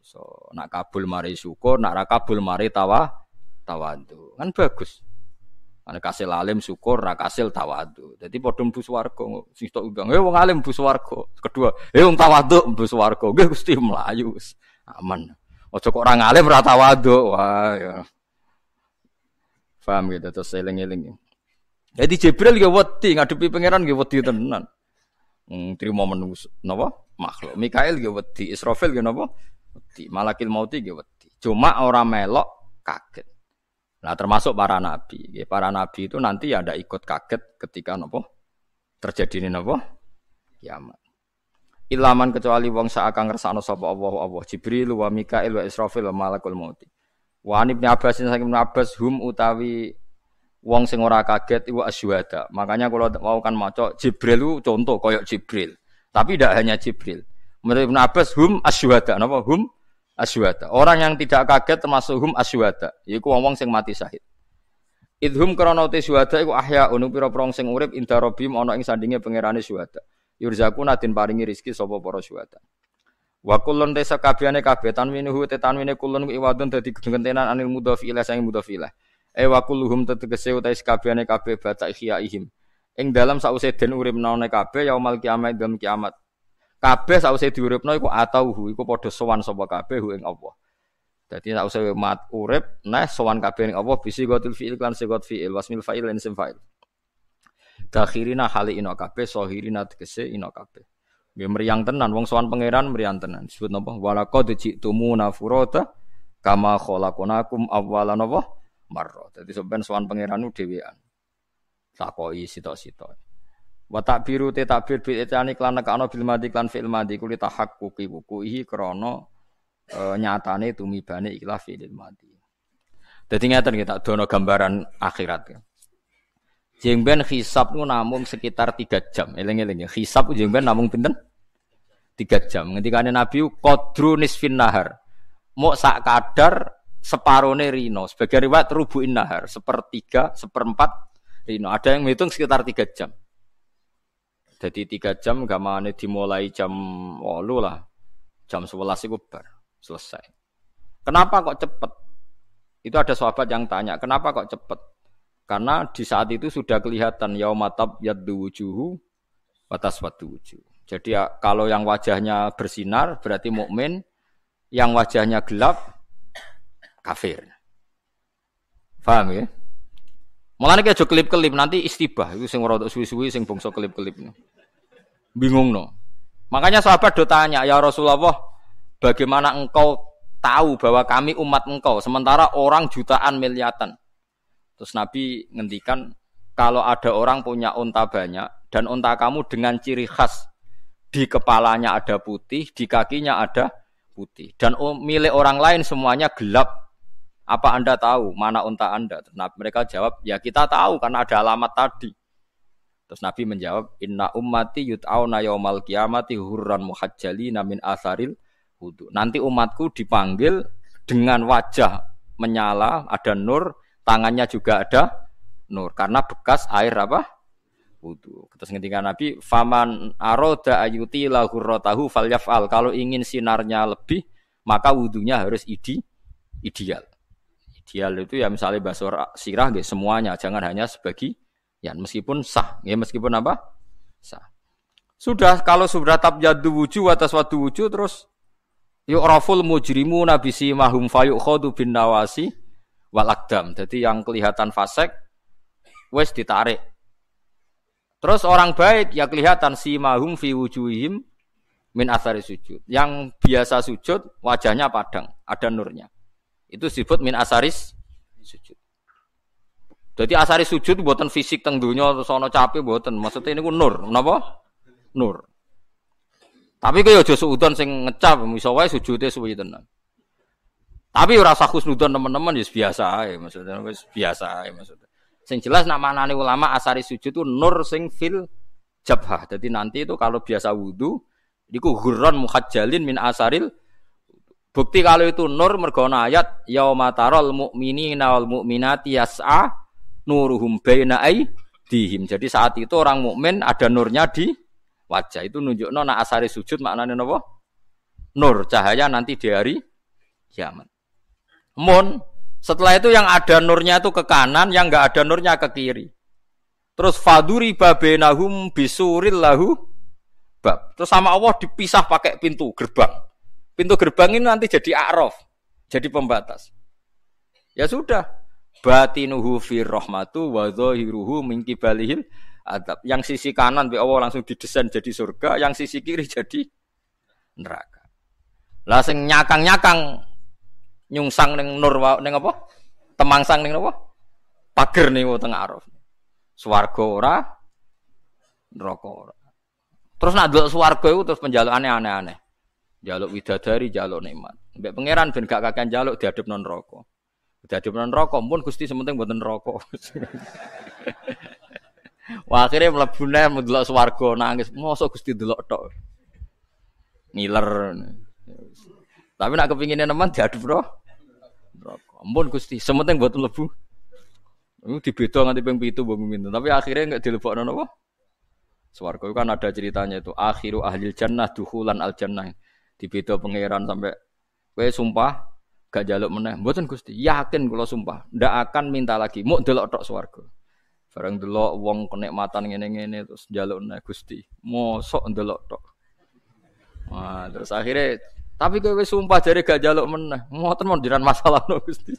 So, nak kabul mari syukur, nak ra kabul mari tawadhu. Kan bagus. Ana kasil alim syukur, ra kasil tawadhu. Dadi padha mlebu swarga. Sing tok undang, wong alim mlebu swarga. Kedua, wong tawadhu mlebu swarga. Nggih Gusti mlayu. Aman. Aja kok ora ngalim ra tawadhu. Wah ya. Paham gitu terus eling-eling. Jadi Jibril ya wedi ngadepi pangeran ya wedi tenan. Trimo menungso napa? Makhluk. Mikail ya wedi, Israfil ya napa? Wedi. Malakil mauti ya wedi. Cuma orang melok kaget. Nah, termasuk para nabi. Ya, para nabi itu nanti ya ada ikut kaget ketika napa? Terjadi napa? Kiamat. Ilaman kecuali wong sak kang ngersakno sapa Allah Jibril wa Mikail wa Israfil wa Malakul mauti. Wa Ibnu Abbas saking Ibnu Abbas hum utawi wong sing ora kaget iku asyhada. Makanya kalau mau kan maca Jibril itu contoh koyok Jibril. Tapi tidak hanya Jibril. Menurut Ibnu Abbas hum asyhada. Napa hum asyhada? Orang yang tidak kaget termasuk hum asyhada. Iku wong-wong sing mati syahid. Idhum krana te syuhada iku ahya unu pira-pira sing urip inda rabbihim ana ing sandinge pangerane syuhada. Yurzaquna den paringi rezeki sapa para syuhada. Wa kullun desa kabehane kabeh tanwinuhu te tanwine kullun iwadun dadi gentenan anil mudhafi ila sang mudhafi ila. Wa kulluhum tegese utahe kabehane kabeh bata ihyaihim. Ing dalam sause den urip naone kabeh yaumul kiamat dan kiamat. Kabeh sause diuripno iku atauhu iku padha sowan sapa kabeh ing Allah. Dadi sause mat urip nah sowan kabeh ing Allah bisi gotul fi'il lan sigot fi'il wasmil fa'il lan isim fa'il. Dakhirina hali ina kabeh sahirina tegese ina kabeh. Nggih mriyang tenan wong sowan pangeran mriyang tenan. Disebut napa? Walaqad ji'tumuna furata kama khalaqnakum awwalan napa? Marra. Dadi sampeyan sowan pangeran dhewean. Takoki sita-sita. Wa takbiru te takbir bil itani klan nekano bil madi klan fi'il madi kuli tahaqquqi wuquhi krana nyatane tumibane ikhlas fi'il madi. Dadi ngaten kita dono gambaran akhirat. Jengben hisab nu namung sekitar 3 jam. Eling-eling ya. Hisab jengben namung pinten? 3 jam. Ngendikane Nabi qadru nisfin nahar. Mok sak kadar separone rino. Sebagai riwayat rubu'in nahar, 1/3, 1/4 rino. Ada yang menghitung sekitar 3 jam. Jadi 3 jam gamane dimulai jam 8 lah. Jam 11 iku bar selesai. Kenapa kok cepet? Itu ada sahabat yang tanya, kenapa kok cepat? Karena di saat itu sudah kelihatan yaumatab yaddu wujuhu wa taswaddu wujuh. Jadi ya, kalau yang wajahnya bersinar berarti mukmin, yang wajahnya gelap kafir. Paham ya? Mulane ki aja kelip-kelip nanti istibah iku sing rodok suwi-suwi sing bangsa kelip-kelip. Bingungno. Makanya sahabat do tanya, "Ya Rasulullah, bagaimana engkau tahu bahwa kami umat engkau sementara orang jutaan miliatan?" Terus Nabi ngendikan, "Kalau ada orang punya unta banyak dan unta kamu dengan ciri khas di kepalanya ada putih, di kakinya ada putih dan milik orang lain semuanya gelap. Apa Anda tahu mana unta Anda?" Nah, mereka jawab, "Ya kita tahu karena ada alamat tadi." Terus Nabi menjawab, "Inna ummati yut'auna yaumal qiyamati hurran muhajjalina min atharil wudu." Nanti umatku dipanggil dengan wajah menyala, ada nur, tangannya juga ada nur karena bekas air apa? Wudu. Terus ketika Nabi, "Faman aroda ayuti lahurrotahu falyaf'al." Kalau ingin sinarnya lebih, maka wudunya harus ideal. Ideal itu ya misalnya basuh sirah nggih semuanya, jangan hanya sebagian meskipun sah, ya meskipun apa? Sah. Sudah kalau sudah tabyaddu wujuh atas wadu wujuh terus yu'raful mujrimuna bisimahum fayukhadu bin nawasi wal aqdam. Jadi yang kelihatan fasik wis ditarik. Terus orang baik ya kelihatan simahum fi wujuhihim min athari sujud. Yang biasa sujud wajahnya padang, ada nurnya. Itu disebut min asaris sujud. Jadi asaris sujud buatan fisik teng donya terus ana capek buatan. Maksudnya ini ku nur, napa? Nur. Tapi kaya aja suudon sing ngecap iso wae sujude suwi tenan. Tapi ora usah khusnudon teman-teman ya biasa ae maksudnya wis biasa ae maksudnya. Sing jelas nak manane ulama asaris sujud itu nur sing fil jabhah. Jadi nanti itu kalau biasa wudu iku ghurran muhajjalin min asaril. Bukti kalau itu nur mergo ayat yaumatarul mu'minina wal mu'minati yas'a nuruhum baina aydihim. Jadi saat itu orang mukmin ada nurnya di wajah. Itu nunjukno nek asari sujud maknane napa? Nur, cahaya nanti di hari kiamat. Setelah itu yang ada nurnya itu ke kanan, yang enggak ada nurnya ke kiri. Terus faduri babenahum bisuril lahu bab. Terus sama Allah dipisah pakai pintu gerbang. Pintu gerbang ini nanti jadi a'raf, jadi pembatas. Ya sudah, batinuhu fir rahmatu wa zahiruhu min qibalihil adab. Yang sisi kanan bi Allah langsung didesain jadi surga, yang sisi kiri jadi neraka. Lah sing nyakang-nyakang nyungsang ning nur ning apa? Temangsang ning apa? Pager ning teng a'raf. Swarga ora, neraka ora. Terus nak ndelok swarga iku terus penjalukane aneh-aneh. Jaluk widadari, jaluk nikmat. Mbek pangeran ben gak kakean jaluk diadepno neraka. Diadepno neraka pun Gusti sementing mboten neraka. Wah, akhire mlebune ndelok swarga nangis. Mosok Gusti ndelok tok. Ngiler. Tapi nak kepingine nemen diadepno neraka. Ampun Gusti, sementing mboten mlebu. Iku dibeda nganti ping 7 mbok minten. Tapi akhirnya enggak dilebokno napa? Swarga itu kan ada ceritanya itu akhiru ahlil jannah dukhulan al jannah. Dibeda pangeran sampai kowe sumpah gak njaluk meneh. Mboten Gusti, yakin kula sumpah, ndak akan minta lagi. Muk delok tok swarga. Bareng delok wong kenikmatan ngene-ngene terus njaluk meneh Gusti. Mosok ndelok tok. Wah, terus akhirnya tapi kowe wis sumpah jare gak njaluk meneh. Ngoten mon jiran masalah no Gusti.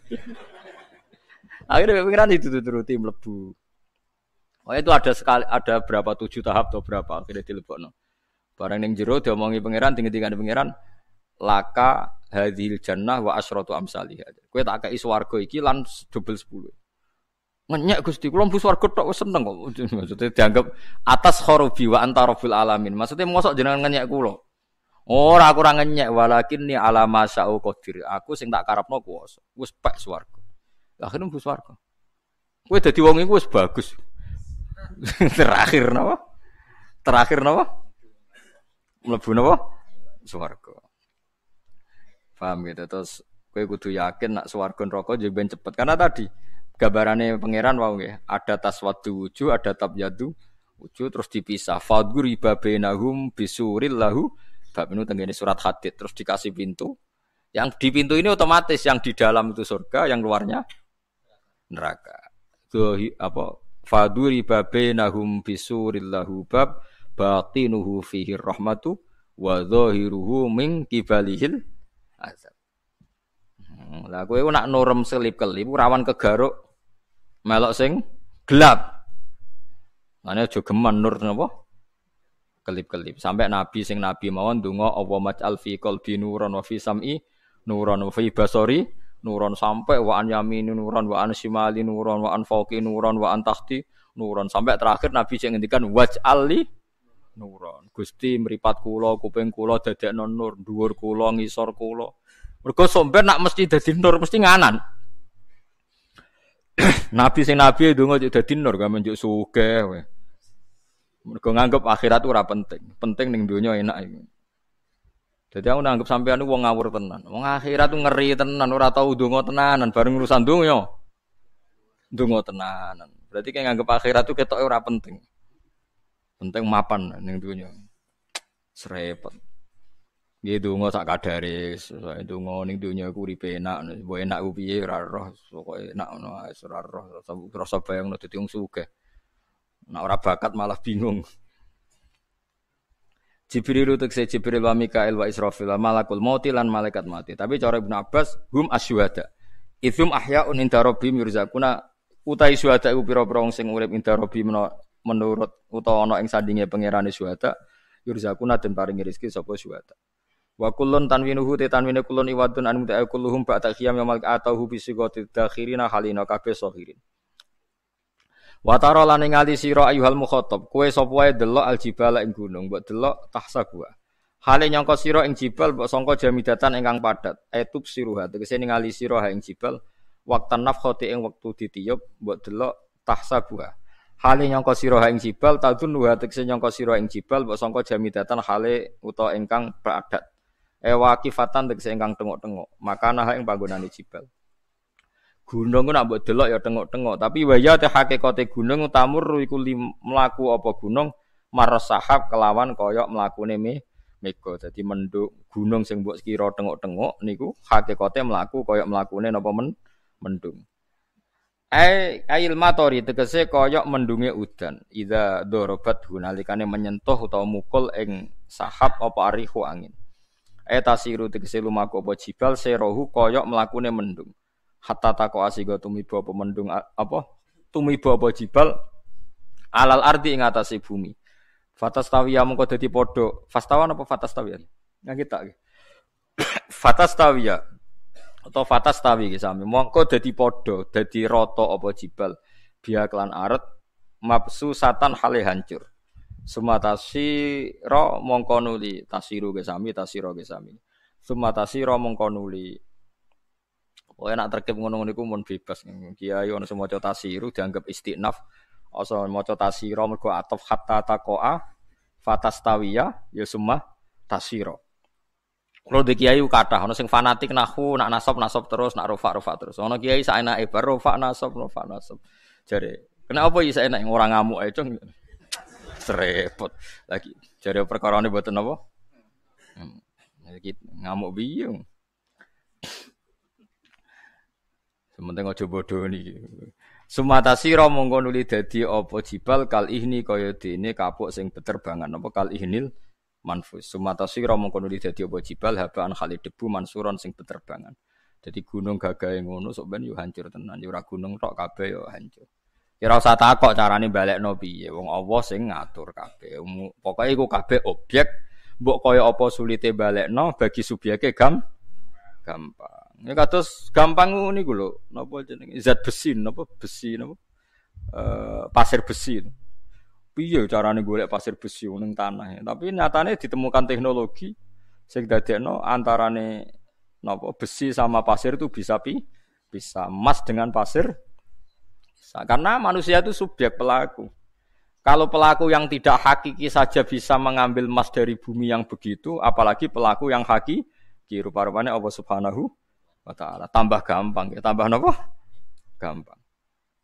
Akhirnya pangeran dituruti mlebu. Oh itu ada berapa 7 tahap atau berapa akhirnya dilebokno. Barang ning jero diomongi pangeran tinggi-tinggi pangeran laka hadhil jannah wa asyratu amsalih. Kowe tak kei swarga iki lan double 10. Ngenyek Gusti, kula mlebu swarga tok wis seneng kok. Maksudnya dianggap atas khorobi wa anta rabbil alamin. Maksudnya mosok jenengan ngenyek kula. Ora aku ora ngenyek walakin ni ala masya'u qadir. Aku sing tak karepno kuwasa. Wis pek swarga. Akhire mlebu swarga. Kowe dadi wong iku wis bagus. Terakhir napa? Mlebu napa? Swarga. Paham gitu. Terus kowe kudu yakin nak swarga neraka yo ben cepet. Karena tadi gambarane pangeran wau nggih, ada taswaddu wujuh, ada tabyadu wujuh terus dipisah. Fadhuri babenahum bisuril lahu. Bab ini tengene surat Hadid terus dikasih pintu. Yang di pintu ini otomatis yang di dalam itu surga, yang luarnya neraka. Itu apa? Faduri babainahum bisurillahu bab batinuhu fihi rahmatu wa dhahiruhu min kibalihil azab. Lah kowe nak nurem selip-kelip rawan kegaruk melok sing gelap. Mane aja geman nur napa? Kelip-kelip. Sampai nabi sing nabi mawon ndonga apa maj'al fi qalbi nuran wa fi sam'i nuran wa fi basari nuron sampai wa an yamini nuron wa an shimali nuron wa an fauqi nuron wa an tahti nuron sampai terakhir Nabi sing ngendikan waj'ali nuron. Gusti mripat kula kuping kula dadekno nur, dhuwur kula ngisor kula. Mergo somben nak mesti dadi nur mesti nganan. Nabi sing nabi ndonga dadi nur gak menjuk sugih kowe. Mergo nganggep akhirat ora penting. Penting ning donya enak iki. Jadi aku nanggep sampean niku wong ngawur tenan. Wong akhirat tuh ngeri tenan, ora tau ndonga tenanan bareng urusan donya. Ndonga tenanan. Berarti kayak nganggep akhirat tuh ketoke ora penting. Penting mapan ning donya. Srepet. Nggih ndonga sak kadare, sak ndonga ning donya iku uripe enak, mbok enak ku piye ora roh, pokoke enak ngono ae ora roh, rasa bayangno dadi wong sugih. Nek ora bakat malah bingung. Jibril utekse Jibril wa Mikail wa Israfil wa malakul mauti lan malaikat mati. Tapi cara Ibnu Abbas hum asyuhada. Itsum ahyaun inda rabbihim yurzaquna utai syuhada iku pira-pira wong sing urip inda rabbihim menurut utawa ana ing sandinge pangerane syuhada yurzaquna den paringi rezeki sapa syuhada. Wa kullun tanwinuhu te tanwine kullun iwadun an muta'a kulluhum ba'da khiyam yamal atahu bisigati dakhirina halina kabeh sahirin. Wa tara lan ningali sira ayyuhal mukhatab kowe sapa wae delok aljibala ing gunung mbok delok tahsabuha hale nyangka sira ing jibal mbok sangka jamidatan ingkang padat etub siruha tegese ningali sira ha ing jibal waqtan nafkhati ing wektu ditiup mbok delok tahsabuha hale nyangka sira ha ing jibal tadun wa tegese nyangka sira ing jibal mbok sangka jamidatan hale utawa ingkang padat waqifatan tegese ingkang tengok-tengok makana ha ing panggonane jibal. Gunung ku nak mbok delok ya tengok-tengok, tapi waya te hakikate gunung utamur iku mlaku apa gunung maros sahab kelawan kaya mlakune mega. Dadi mendung gunung sing mbok kira tengok-tengok niku hakikate mlaku kaya mlakune napa mendung. Ail matori tegese kaya mendunge udan. Idza dorobat gunalikane menyentuh utawa mukul ing sahab apa arihu angin. Tasiru tegese lumaku apa jibal serohu kaya mlakune mendung. Hatta tako asiga tumiba apa mendung apa tumiba apa jibal alal ardi ing atase bumi fatastawiya mengko dadi padha fastawan apa fatastawiya nang kita fatastawiya atau fatastawi iki sami mengko dadi padha dadi rata apa jibal biya kelan aret mabsusatan hale hancur sumatasi ra mongko nuli tasiru ge sami tasira ge sami sumatasira mongko nuli. Oh enak terkep ngono niku mun bebas. Kiai ono semaca tasiru dianggap istinaf. Asa maca tasira mergo ataf hatta taqaa fatastawiya ya summa tasira. Kulo de kiai kathah ono sing fanatik nahwu, nak nasab terus, nak rofa terus. Ono kiai saenake bar rofa nasab. Jare, kenapa iki saenake ora ngamuk ae, Cung? Repot. Lagi jare perkarane mboten napa? Iki ngamuk piye? Sementing aja bodho niki. Sumatasira mongko nuli dadi apa jibal kal ihni kaya dene kapuk sing beterbangan apa kal ihnil manfus. Sumatasira mongko nuli dadi apa jibal habaan khali debu mansuron sing beterbangan. Dadi gunung gagahe ngono sok ben yo hancur tenan. Yo ora gunung tok kabeh yo hancur. Ya ora usah takok carane balekno piye. Wong Allah sing ngatur kabeh. Pokoke iku kabeh objek mbok kaya apa sulite balekno bagi subyeke gampang. Ya kados gampang niku lho, napa jenenge zat besi, napa besi napa? Pasir besi. Piye carane golek pasir besi ning tanah. Tapi nyatane ditemukan teknologi sing dadekno antarane napa besi sama pasir itu bisa emas dengan pasir. Bisa. Karena manusia itu subjek pelaku. Kalau pelaku yang tidak hakiki saja bisa mengambil emas dari bumi yang begitu, apalagi pelaku yang hakiki, rupa-rupanya Allah Subhanahu wa ta'ala tambah gampang ya, tambah napa? Gampang.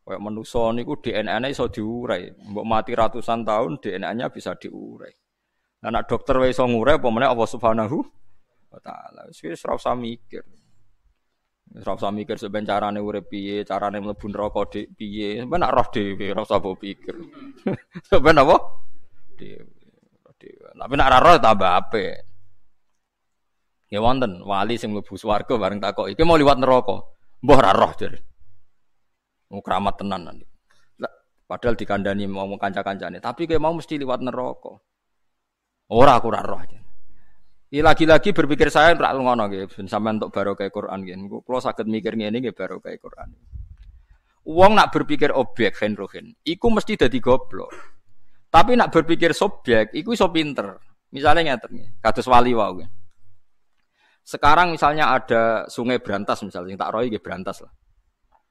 Kayak manusa niku DNA-ne iso diurai. Mbok mati ratusan tahun DNA-nya bisa diurai. Nah, nek dokter wae iso ngurai apa meneh Allah Subhanahu wa taala. Wis ora usah mikir. Ora usah mikir sampeyan carane urip piye, carane mlebu neraka dik piye. Sampeyan nak roh dhewe, ora usah mbok pikir. Sampeyan apa? Dhewe. Tapi nak ora roh tambah apik. Ya wonten wali sing mlebu swarga bareng takoki, "Iki mau liwat neraka?" Mbah ora roh jare. Mau keramat tenan nanti. Padahal dikandani mau kanca-kancane, tapi kowe mau mesti liwat neraka. Ora aku ora roh aja. Iki lagi-lagi berpikir saya ora ngono nggih, ben sampean untuk barokah Quran nggih. Kula saged mikir ngene nggih barokah Quran. Wong nak berpikir objek rohin, iku mesti dadi goblok. Tapi nak berpikir subjek, iku iso pinter. Misalnya ngeten nggih, kados wali wae. Sekarang misalnya ada sungai Brantas misalnya, tak rohi nggih Brantas lah.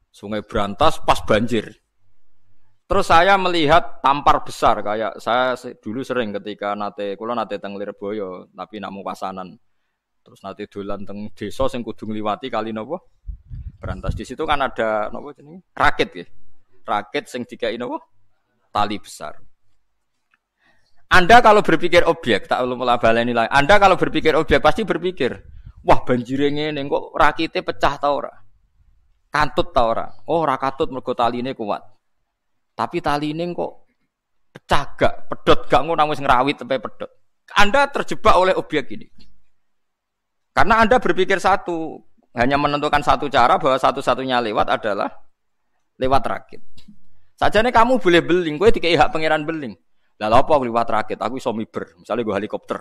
Sungai Brantas pas banjir. Terus saya melihat tampar besar kayak saya dulu sering ketika kula nate teng Lirboyo tapi namung pasanan. Terus nate dolan teng desa sing kudu ngliwati kali napa? Brantas. Di situ kan ada napa jenenge? Rakit nggih. Rakit sing dikai napa? Tali besar. Anda kalau berpikir objek, tak ulun baleni lagi. Anda kalau berpikir objek pasti berpikir, wah banjire ngene kok rakite pecah ta ora? Kantut ta ora? Oh, ora katut mergo taline kuat. Tapi taline kok pecah gak, pedot gak ngono wis ngrawit sampai pedot. Anda terjebak oleh objek ini. Karena Anda berpikir satu, hanya menentukan satu cara bahwa satu-satunya lewat adalah lewat rakit. Sajane kamu boleh beling, kowe dikei hak pangeran beling. Lah lha apa liwat rakit? Aku iso miber, misale go helikopter.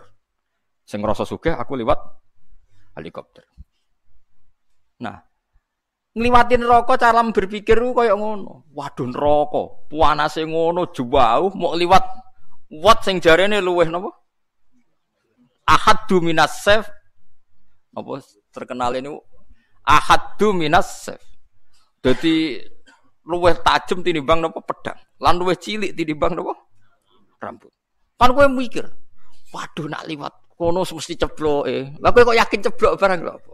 Sing ngrasa sugih aku liwat helikopter. Nah, ngliwati neraka cara berpikir ku koyo ngono. Waduh neraka, panase ngono jauh mau liwat wat sing jarene luweh napa? Ahaddu minas sayf. Apa terkenal ini ahaddu minas sayf. Dadi luweh tajem tinimbang napa pedang, lan luweh cilik tinimbang napa? Rambut. Kan kowe mikir, waduh nak liwat kono mesti cebloke. Lah kowe kok yakin ceblok barang lho apa?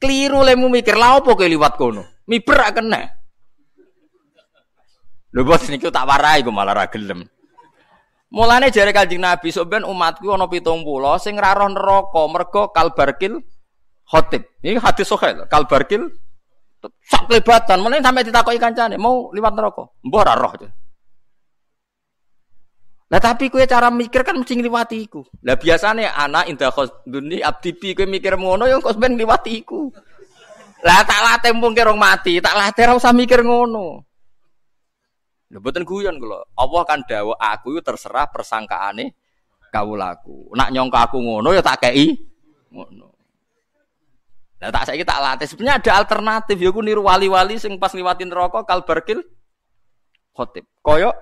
Keliru lemu mikir, lha opo kowe liwat kono? Miber ra kena. Lho bos niku tak warai kok malah ra gelem. Mulane jare Kanjeng Nabi sampeyan umatku ana 70 sing ra roh neraka mergo kalbarkil khotib. Ini hadis sahih kalbarkil sak kelebatan. Mulane sampe ditakoki kancane, mau liwat neraka? Mbah ra roh. Lah tapi kowe cara mikir kan mesti ngliwati iku. Lah biasane ana indah khosduni abdibi kowe mikir ngono ya kok ben ngliwati iku. Lah tak latih mumpung kira mati, tak latih ora usah mikir ngono. Lha mboten guyon kula. Allah kan dawuh aku iku terserah persangkaane kawulaku. Nak nyangka aku ngono ya tak kei ngono. Lah tak saiki tak latih. Sebenarnya ada alternatif ya ku niru wali-wali sing pas ngliwati neraka kalbarkil khotib. Koyo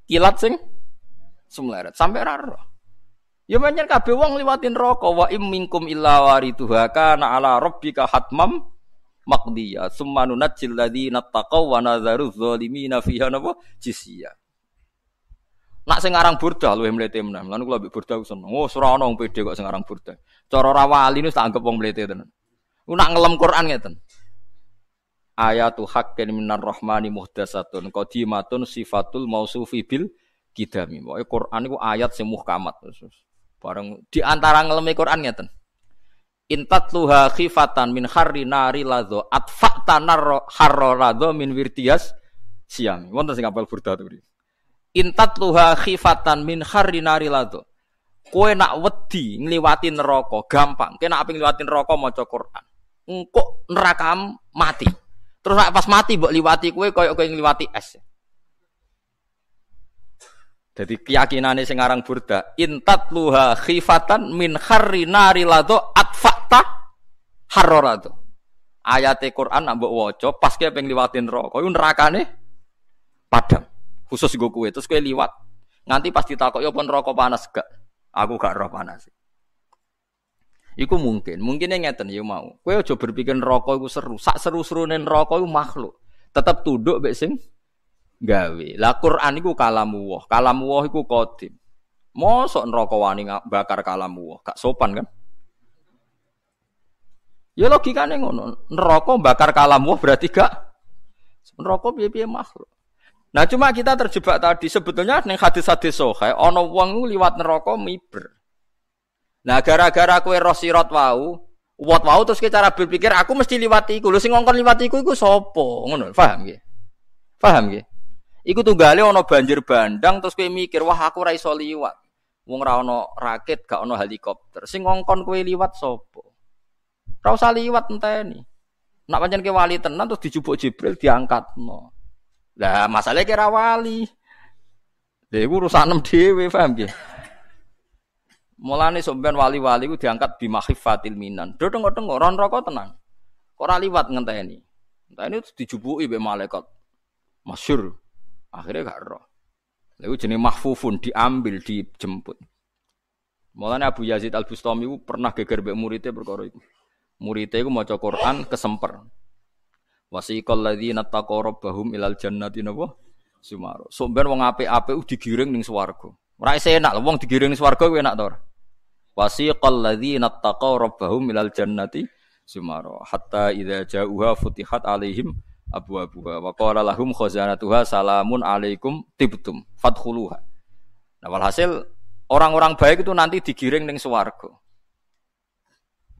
kilat sing semleret sampai raro. Ya pancen kabeh wong liwatin neraka wa im minkum illa waridhuha kana ala rabbika hatmam maqdiya summa nunajjil ladzina taqaw wa nadzaru dzalimina fiha napa jisya. Nak sing aran burda luwih mlete menan. Lan kula mbek burda seneng. Oh, ora ana wong pede kok sing aran burda. Cara ra wali niku tak anggap wong mlete tenan. Ku nak ngelem Quran ngeten. Ayatu haqqin minar rahmani muhdatsatun qadimatun sifatul mausufi bil kidami. Pokoke Quran iku ayat sing muhkamat. Bareng di antara ngeleme Quran ngeten. Intatluha khifatan min kharri nari ladza atfa'tanar harradza min wirtiyas siam. Wonten sing apal burda to. Intatluha khifatan min kharri nari ladza. Kowe nak wedi ngliwati neraka gampang. Kowe nak apik ngliwati neraka maca Quran. Engko neraka mati. Terus nak pas mati mbok liwati kowe koyo kowe ngliwati es. Jadi keyakinane sing aran burda, intatluha khifatan min kharri nari ladza atfa'ta harraratu. Ayate Quran nak mbok waca pas kowe pengen liwati neraka, iku nerakane padam. Khusus nggo kowe, terus kowe liwat nganti pas ditakoki apa neraka panas gak? Aku gak roh panas. Iku mungkin ngeten ya mau. Kowe aja berpikir neraka iku seru. Sak seru-serune neraka iku makhluk. Tetep tunduk mek sing gawe. Lah Quran iku kalamu Allah. Kalamu Allah iku qadim. Mosok neraka wani bakar kalamu Allah, gak sopan kan? Ya logikane ngono. Neraka bakar kalamu Allah berarti gak neraka piye-piye makhluk. Nah cuma kita terjebak tadi sebetulnya ning hadis-hadis sahih ana wong liwat neraka miber. Nah, gara-gara kowe roh sirat wau, uwat wau terus kowe cara berpikir aku mesti liwati iku. Lho sing ngongkon liwati iku sapa? Ngono, paham nggih? Paham nggih? Iku tunggale ana banjir bandang terus kowe mikir, wah aku ora iso liwat. Wong ora ana rakit, gak ana helikopter. Sing ngongkon kowe liwat sapa? Ora usah liwat enteni. Nak pancen ke wali tenan terus dijupuk Jibril diangkatno. Lah masalahnya kira wali. Lha iku urusanem dhewe, paham nggih? Mulane sampean wali-wali ku diangkat bi makhifatil minan. Do tengok-tengok ora neraka tenan. Kok ora liwat ngenteni. Enteni terus dijupuki mbek malaikat. Masyhur. Akhirnya gak roh. Lha iku jenenge mahfufun, diambil, dijemput. Mulane Abu Yazid Al-Bustami ku pernah geger mbek muridé perkara iku. Muridé iku maca Quran kesemper. Wasiqal ladzina taqaw rabbahum ilal jannati napa? Sumaro. Sampeyan wong apik-apik digiring ning swarga. Ora enak lho wong digiring ning swarga kuwi enak to ora? Wasiqal ladzina taqaw rabbahum ilal jannati sumaro. Hatta idza ja'uha futihat alaihim abwabuha wa qala lahum khazanatuha salamun alaikum tibtum fadkhuluha. Nah, walhasil orang-orang baik itu nanti digiring ning swarga.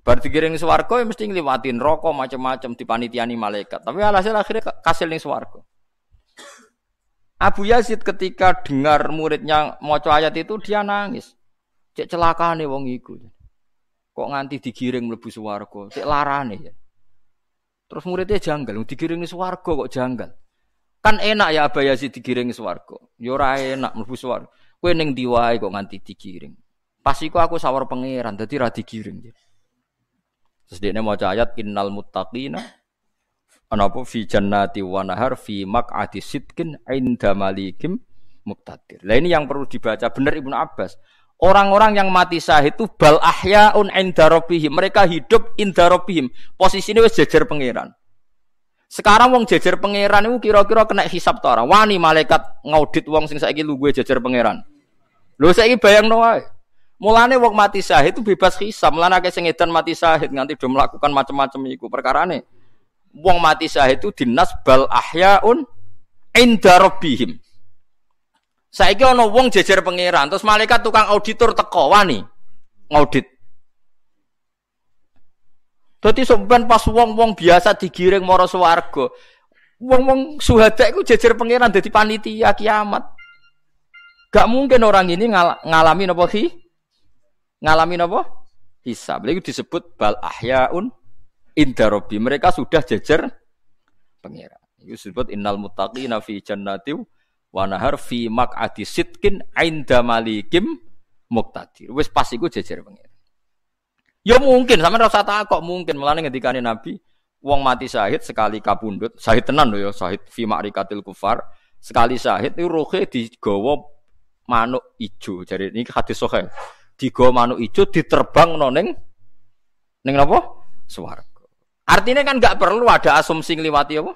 Bar digiring ning swarga ya mesti ngliwatin neraka macam-macam dipanitiani malaikat. Tapi alhasil akhirnya kasil ning swarga. Abu Yazid ketika dengar muridnya maca ayat itu dia nangis. Cek celakane wong iku. Kok nganti digiring mlebu swarga, cek larane ya. Terus muridnya janggal, digiring ning swarga kok janggal. Kan enak ya Abu Yazid digiring ning swarga. Ya ora enak mlebu swarga. Kowe ning ndi wae kok nganti digiring. Pas iku aku sawar pangeran dadi ra digiring. Terus dekne maca ayat innal muttaqina anapa fi jannati wa nahar fi maq'adi sidqin 'inda malikim muqtadir. Lah ini yang perlu dibaca benar Ibnu Abbas. Orang-orang yang mati syahid itu bal ahyaun 'inda rabbihim. Mereka hidup 'inda rabbihim. Posisine wis jejer pangeran. Sekarang wong jejer pangeran itu kira-kira kena hisab ta ora? Wani malaikat ngaudit wong sing saiki luwe jejer pangeran. Lho saiki bayangno wae. Mulane wong mati syahid itu bebas hisab. Mulane akeh sing edan mati syahid nganti do melakukan macam-macam iku. Perkarane wong mati syahid itu dinas bal ahyaun 'inda rabbihim. Saiki ana wong jejer pangeran, terus malaikat tukang auditor teko wani ngaudit. Dadi sampean pas wong-wong biasa digiring mara swarga. Wong-wong syuhada iku jejer pangeran dadi panitia kiamat. Gak mungkin orang ini ngalami napa ngalami napa? Hisab. Lha iku disebut bal ahyaun inda rabbi. Mereka sudah jejer pangeran. Iku disebut innal muttaqina fi jannati wa nahar fi maq'adi sidqin 'inda malikim muqtadir. Wis pas iku jejer pangeran. Ya mungkin sampean ora usah takok mungkin mulane ngendikane Nabi wong mati syahid sekali kapundhut, syahid tenan lho ya, syahid fi ma'rikatil kufar. Sekali syahid itu rohe digawa manuk ijo. Jadi ini hadis sahih. Digawa manuk ijo diterbangno ning napa? Swarga. Artinya kan enggak perlu ada asumsi ngliwati apa?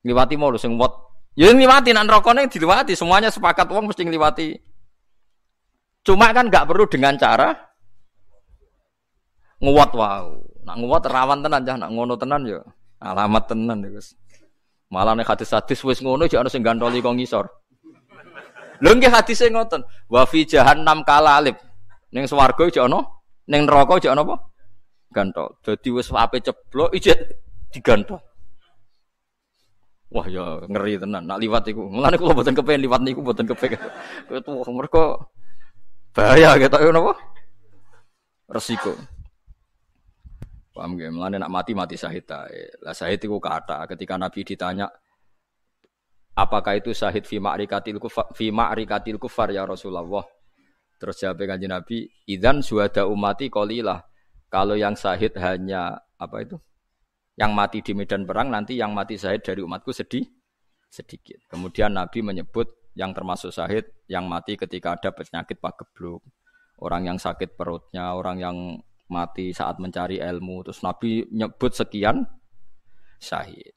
Ngliwati mau sing wat. Ya ngliwati nek nerakane diliwati, semuanya sepakat wong mesti ngliwati. Cuma kan enggak perlu dengan cara nguwat wow. Nak nguwat rawan tenan cah, nak ngono tenan ya alamat tenan wis. Malah nek hadis-hadis wis ngono jek ana sing gantoli kok ngisor. Lho nggih hadise ngoten. Wa fi jahannam kalalib. Ning swarga jek ana, ning neraka jek ana apa? Gantol. Dadi wis ape ceblok ijek digantol. Wah ya ngeri tenan. Nak liwat iku. Mulane kula mboten kepengin liwat niku mboten kepengin. Kuwi mergo bahaya ketok napa? Resiko. Paham nggih? Mulane nak mati syahid ae. Lah syahid iku kata ketika Nabi ditanya apakah itu syahid fi ma'rikatil kufar ya Rasulullah. Terus jawab Kanjeng Nabi, idzan syuhada ummati qalilah. Kalau yang syahid hanya apa itu? Yang mati di medan perang, nanti yang mati syahid dari umatku sedikit. Kemudian Nabi menyebut yang termasuk syahid yang mati ketika ada penyakit pagebluk. Orang yang sakit perutnya, orang yang mati saat mencari ilmu. Terus Nabi nyebut sekian syahid.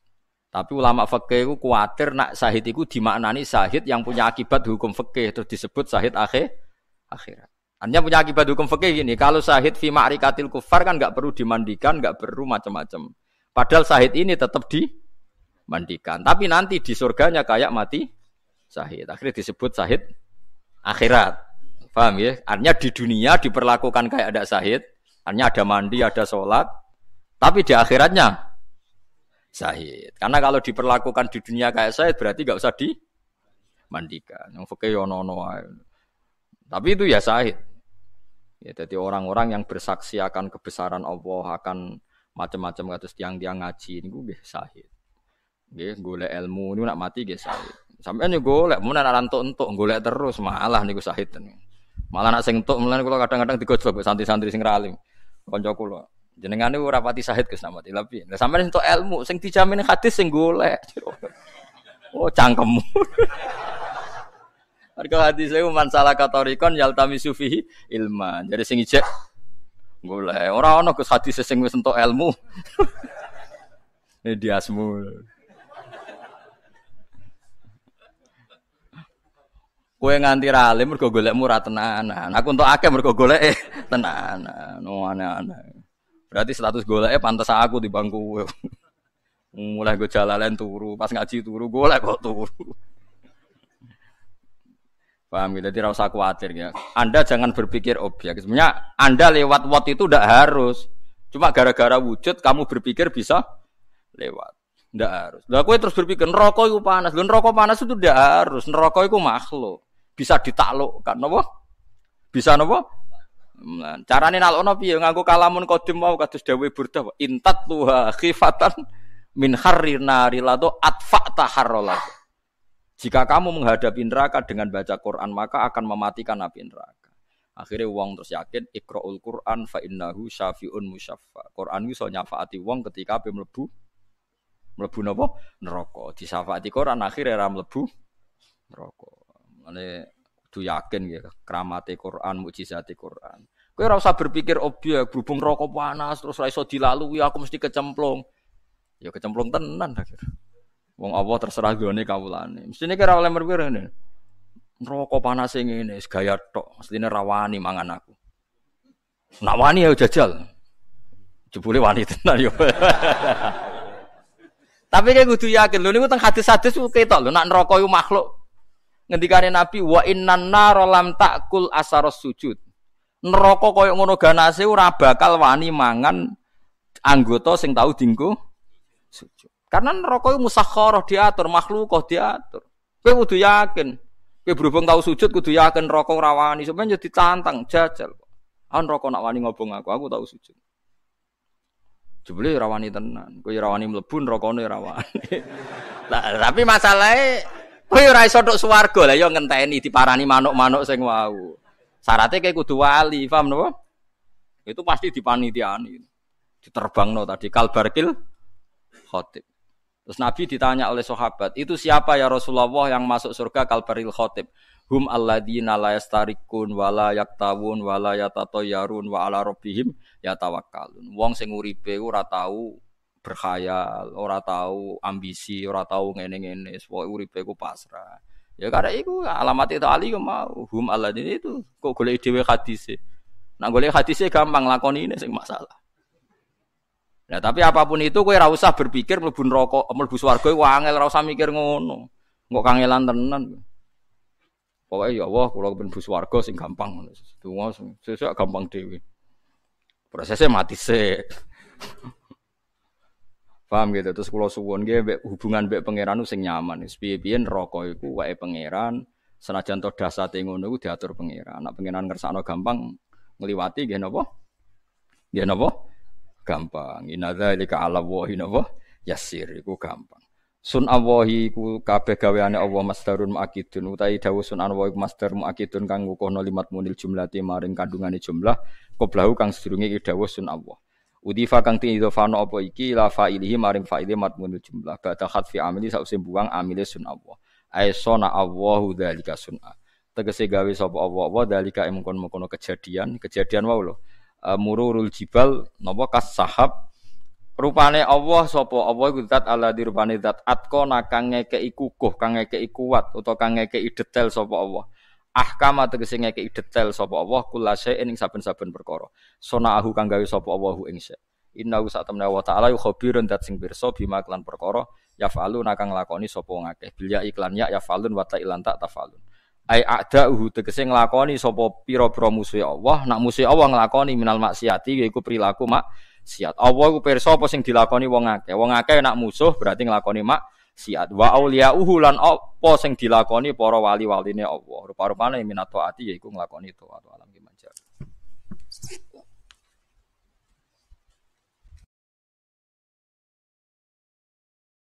Tapi ulama fikih itu kuatir nak syahid itu dimaknani syahid yang punya akibat hukum fikih terus disebut syahid akhirat. Artinya punya akibat hukum fikih gini, kalau syahid fi ma'rikatil kufar kan enggak perlu dimandikan, enggak perlu macam-macam. Padahal syahid ini tetap dimandikan. Tapi nanti di surganya kayak mati syahid. Akhirnya disebut syahid akhirat. Paham ya? Artinya di dunia diperlakukan kayak ada syahid, artinya ada mandi, ada sholat, tapi di akhiratnya syahid. Karena kalau diperlakukan di dunia kayak syahid berarti enggak usah dimandikan. Yang fikih ono-ono ae. Tapi itu ya syahid. Ya, jadi orang-orang yang bersaksi akan kebesaran Allah, akan macam-macam kados tiang-tiang ngaji niku nggih syahid. Nggih, golek ilmu niku nak mati nggih syahid. Sampeyan yo golek, mun nek entuk golek terus malah niku syahid tenan. Malah nak sing entuk mulane kula kadang-kadang digojlok santri-santri sing ralim. Kanca kula, jenengane ora pati syahid Gus nak mati. Lah piye? Lah sampeyan entuk ilmu sing dijamin hadis sing golek. Oh, cangkemmu. Harga hadis itu mansalah katorikon yaltami sufihi ilman. Jadi sing ijek golek. Ora ana Gus hadis sing wis entuk ilmu. Ini diasmu. Kowe nganti ra alim mergo golekmu ora tenanan. Aku entuk akeh mergo goleke tenanan. No aneh-aneh. Berarti status goleke pantes aku di bangku. Mulai go jalalan turu, pas ngaji turu golek kok turu. Paham gitu, jadi rasa khawatir ya. Anda jangan berpikir objek. Sebenarnya Anda lewat wat itu tidak harus. Cuma gara-gara wujud kamu berpikir bisa lewat. Tidak harus. Lah kowe terus berpikir neraka itu panas. Lho neraka panas itu tidak harus. Neraka itu makhluk. Bisa ditaklukkan napa? Bisa napa? Carane nalokno piye? Nganggo kalamun qadim mau kados dawuh Burdah. Intat tuha khifatan min harrir nari lado atfa'ta harrolat. Jika kamu menghadapi neraka dengan baca Quran, maka akan mematikan api neraka. Akhirnya wong terus yakin iqra'ul Quran fa innahu syafi'un musyaffa. Quran iso nyafaati wong ketika ape mlebu napa? Neraka. Disyafaati Quran akhirnya ra mlebu neraka. Mane kudu yakin ya keramate Quran, mukjizate Quran. Kowe ora usah berpikir objek berhubung neraka panas terus ora iso dilalui aku mesti kecemplung. Ya kecemplung tenan akhir. Wong Allah terserah gone kawulane. Mestine kira oleh merpir ngene. Neraka panas ngene, gaya tok. Mestine rawani mangan aku. Nak wani ya jajal. Jebule wani tenan yo. Tapi kayak kudu yakin lho niku teng hadis-hadis ku ketok lho nak neraka iku makhluk. Ngendikane Nabi wa innan nar lam takul asaros sujud. Neraka koyo ngono ganase ora bakal wani mangan anggota sing tau dienggo sujud. Karena neraka itu musakhkharah diatur, makhluk diatur. Kowe kudu yakin. Kowe berhubung tau sujud kudu yakin neraka ora wani, sampeyan jadi tantang jajal. Ah neraka nak wani ngobong aku tau sujud. Jebule ora wani tenan. Kowe ora wani mlebu nerakane ora wani. Lah tapi masalahe kowe ora iso tok swarga lah ya ngenteni diparani manuk-manuk sing wau. Syaratnya kowe kudu wali, paham napa? Itu pasti dipanitiani. Diterbangno tadi kalbarkil khotib. Terus Nabi ditanya oleh sahabat, itu siapa ya Rasulullah yang masuk surga kalbaril khotib? Hum alladzina la yastarikun wala yaktawun wala yatatayyarun wa ala rabbihim yatawakkalun. Wong sing uripe ora tau berkhayal, ora tau ambisi, ora tau ngene-ngene, pokoke uripe ku pasrah. Ya karena iku alamat itu ali ku mau hum alladzina itu kok golek dhewe hadise. Nek golek hadise gampang lakoni ini sing masalah. Nah, tapi apapun itu kowe ora usah berpikir mlebu neraka, mlebu swarga iku angel, ora usah mikir ngono. Engko kangelan tenan. Pokoke ya Allah, kula ben mlebu swarga sing gampang ngono. Donga sesuk gampang dhewe. Prosesnya mati sik. Paham gitu. Terus kula suwun nggih hubungan mbek pangeran sing nyaman. Piye-piye neraka iku wae pangeran, senajan to dasate ngono iku diatur pangeran. Nek pangeran ngersakno gampang ngliwati nggih napa? Nggih napa? Gampang. Inna dzalika 'ala Allahi napa yasir iku gampang. Sun Allahi ku kabeh gaweane Allah masdarun muakidun utawi dawuh sun Allahi masdar muakidun kang ngukuhno limat munil jumlati maring kandungane jumlah qoblahu kang sedurunge iki dawuh sun Allah. Udifa kang tiidofano apa iki la fa'ilihi maring fa'ile matmunil jumlah ba'da khatfi amili sause buang amile sun Allah. Aisona Allahu dzalika sun'a. Tegese gawe sapa Allah dzalika mengkon-mengkono kejadian wae lho. Mururul jibal napa kas sahab rupane Allah sapa Allah iku zat alladzi rupane zat atqana kang ngekeki kukuh kang ngekeki kuat utawa kang ngekeki detail sapa Allah ahkama tegese ngekeki detail sapa Allah kullase ing saben-saben perkara sonaahu kang gawe sapa Allah ing sa innahu satamna wa ta'ala khabirun zat sing pirsa bima klan perkara yafalun kang nglakoni sapa wong akeh bilya iklan ya yafalun wa ta'ilan ta tafalun ai a'da'uhu tegese nglakoni sapa pira-pira musuhe Allah, nak musuhe Allah nglakoni minal maksiati yaiku perilaku maksiat. Allah iku pirsa apa sing dilakoni wong akeh. Wong akeh nak musuh berarti nglakoni maksiat. Wa auliyauhu lan apa sing dilakoni para wali-waline Allah. Rupa-rupane minat taati yaiku nglakoni taat alam ki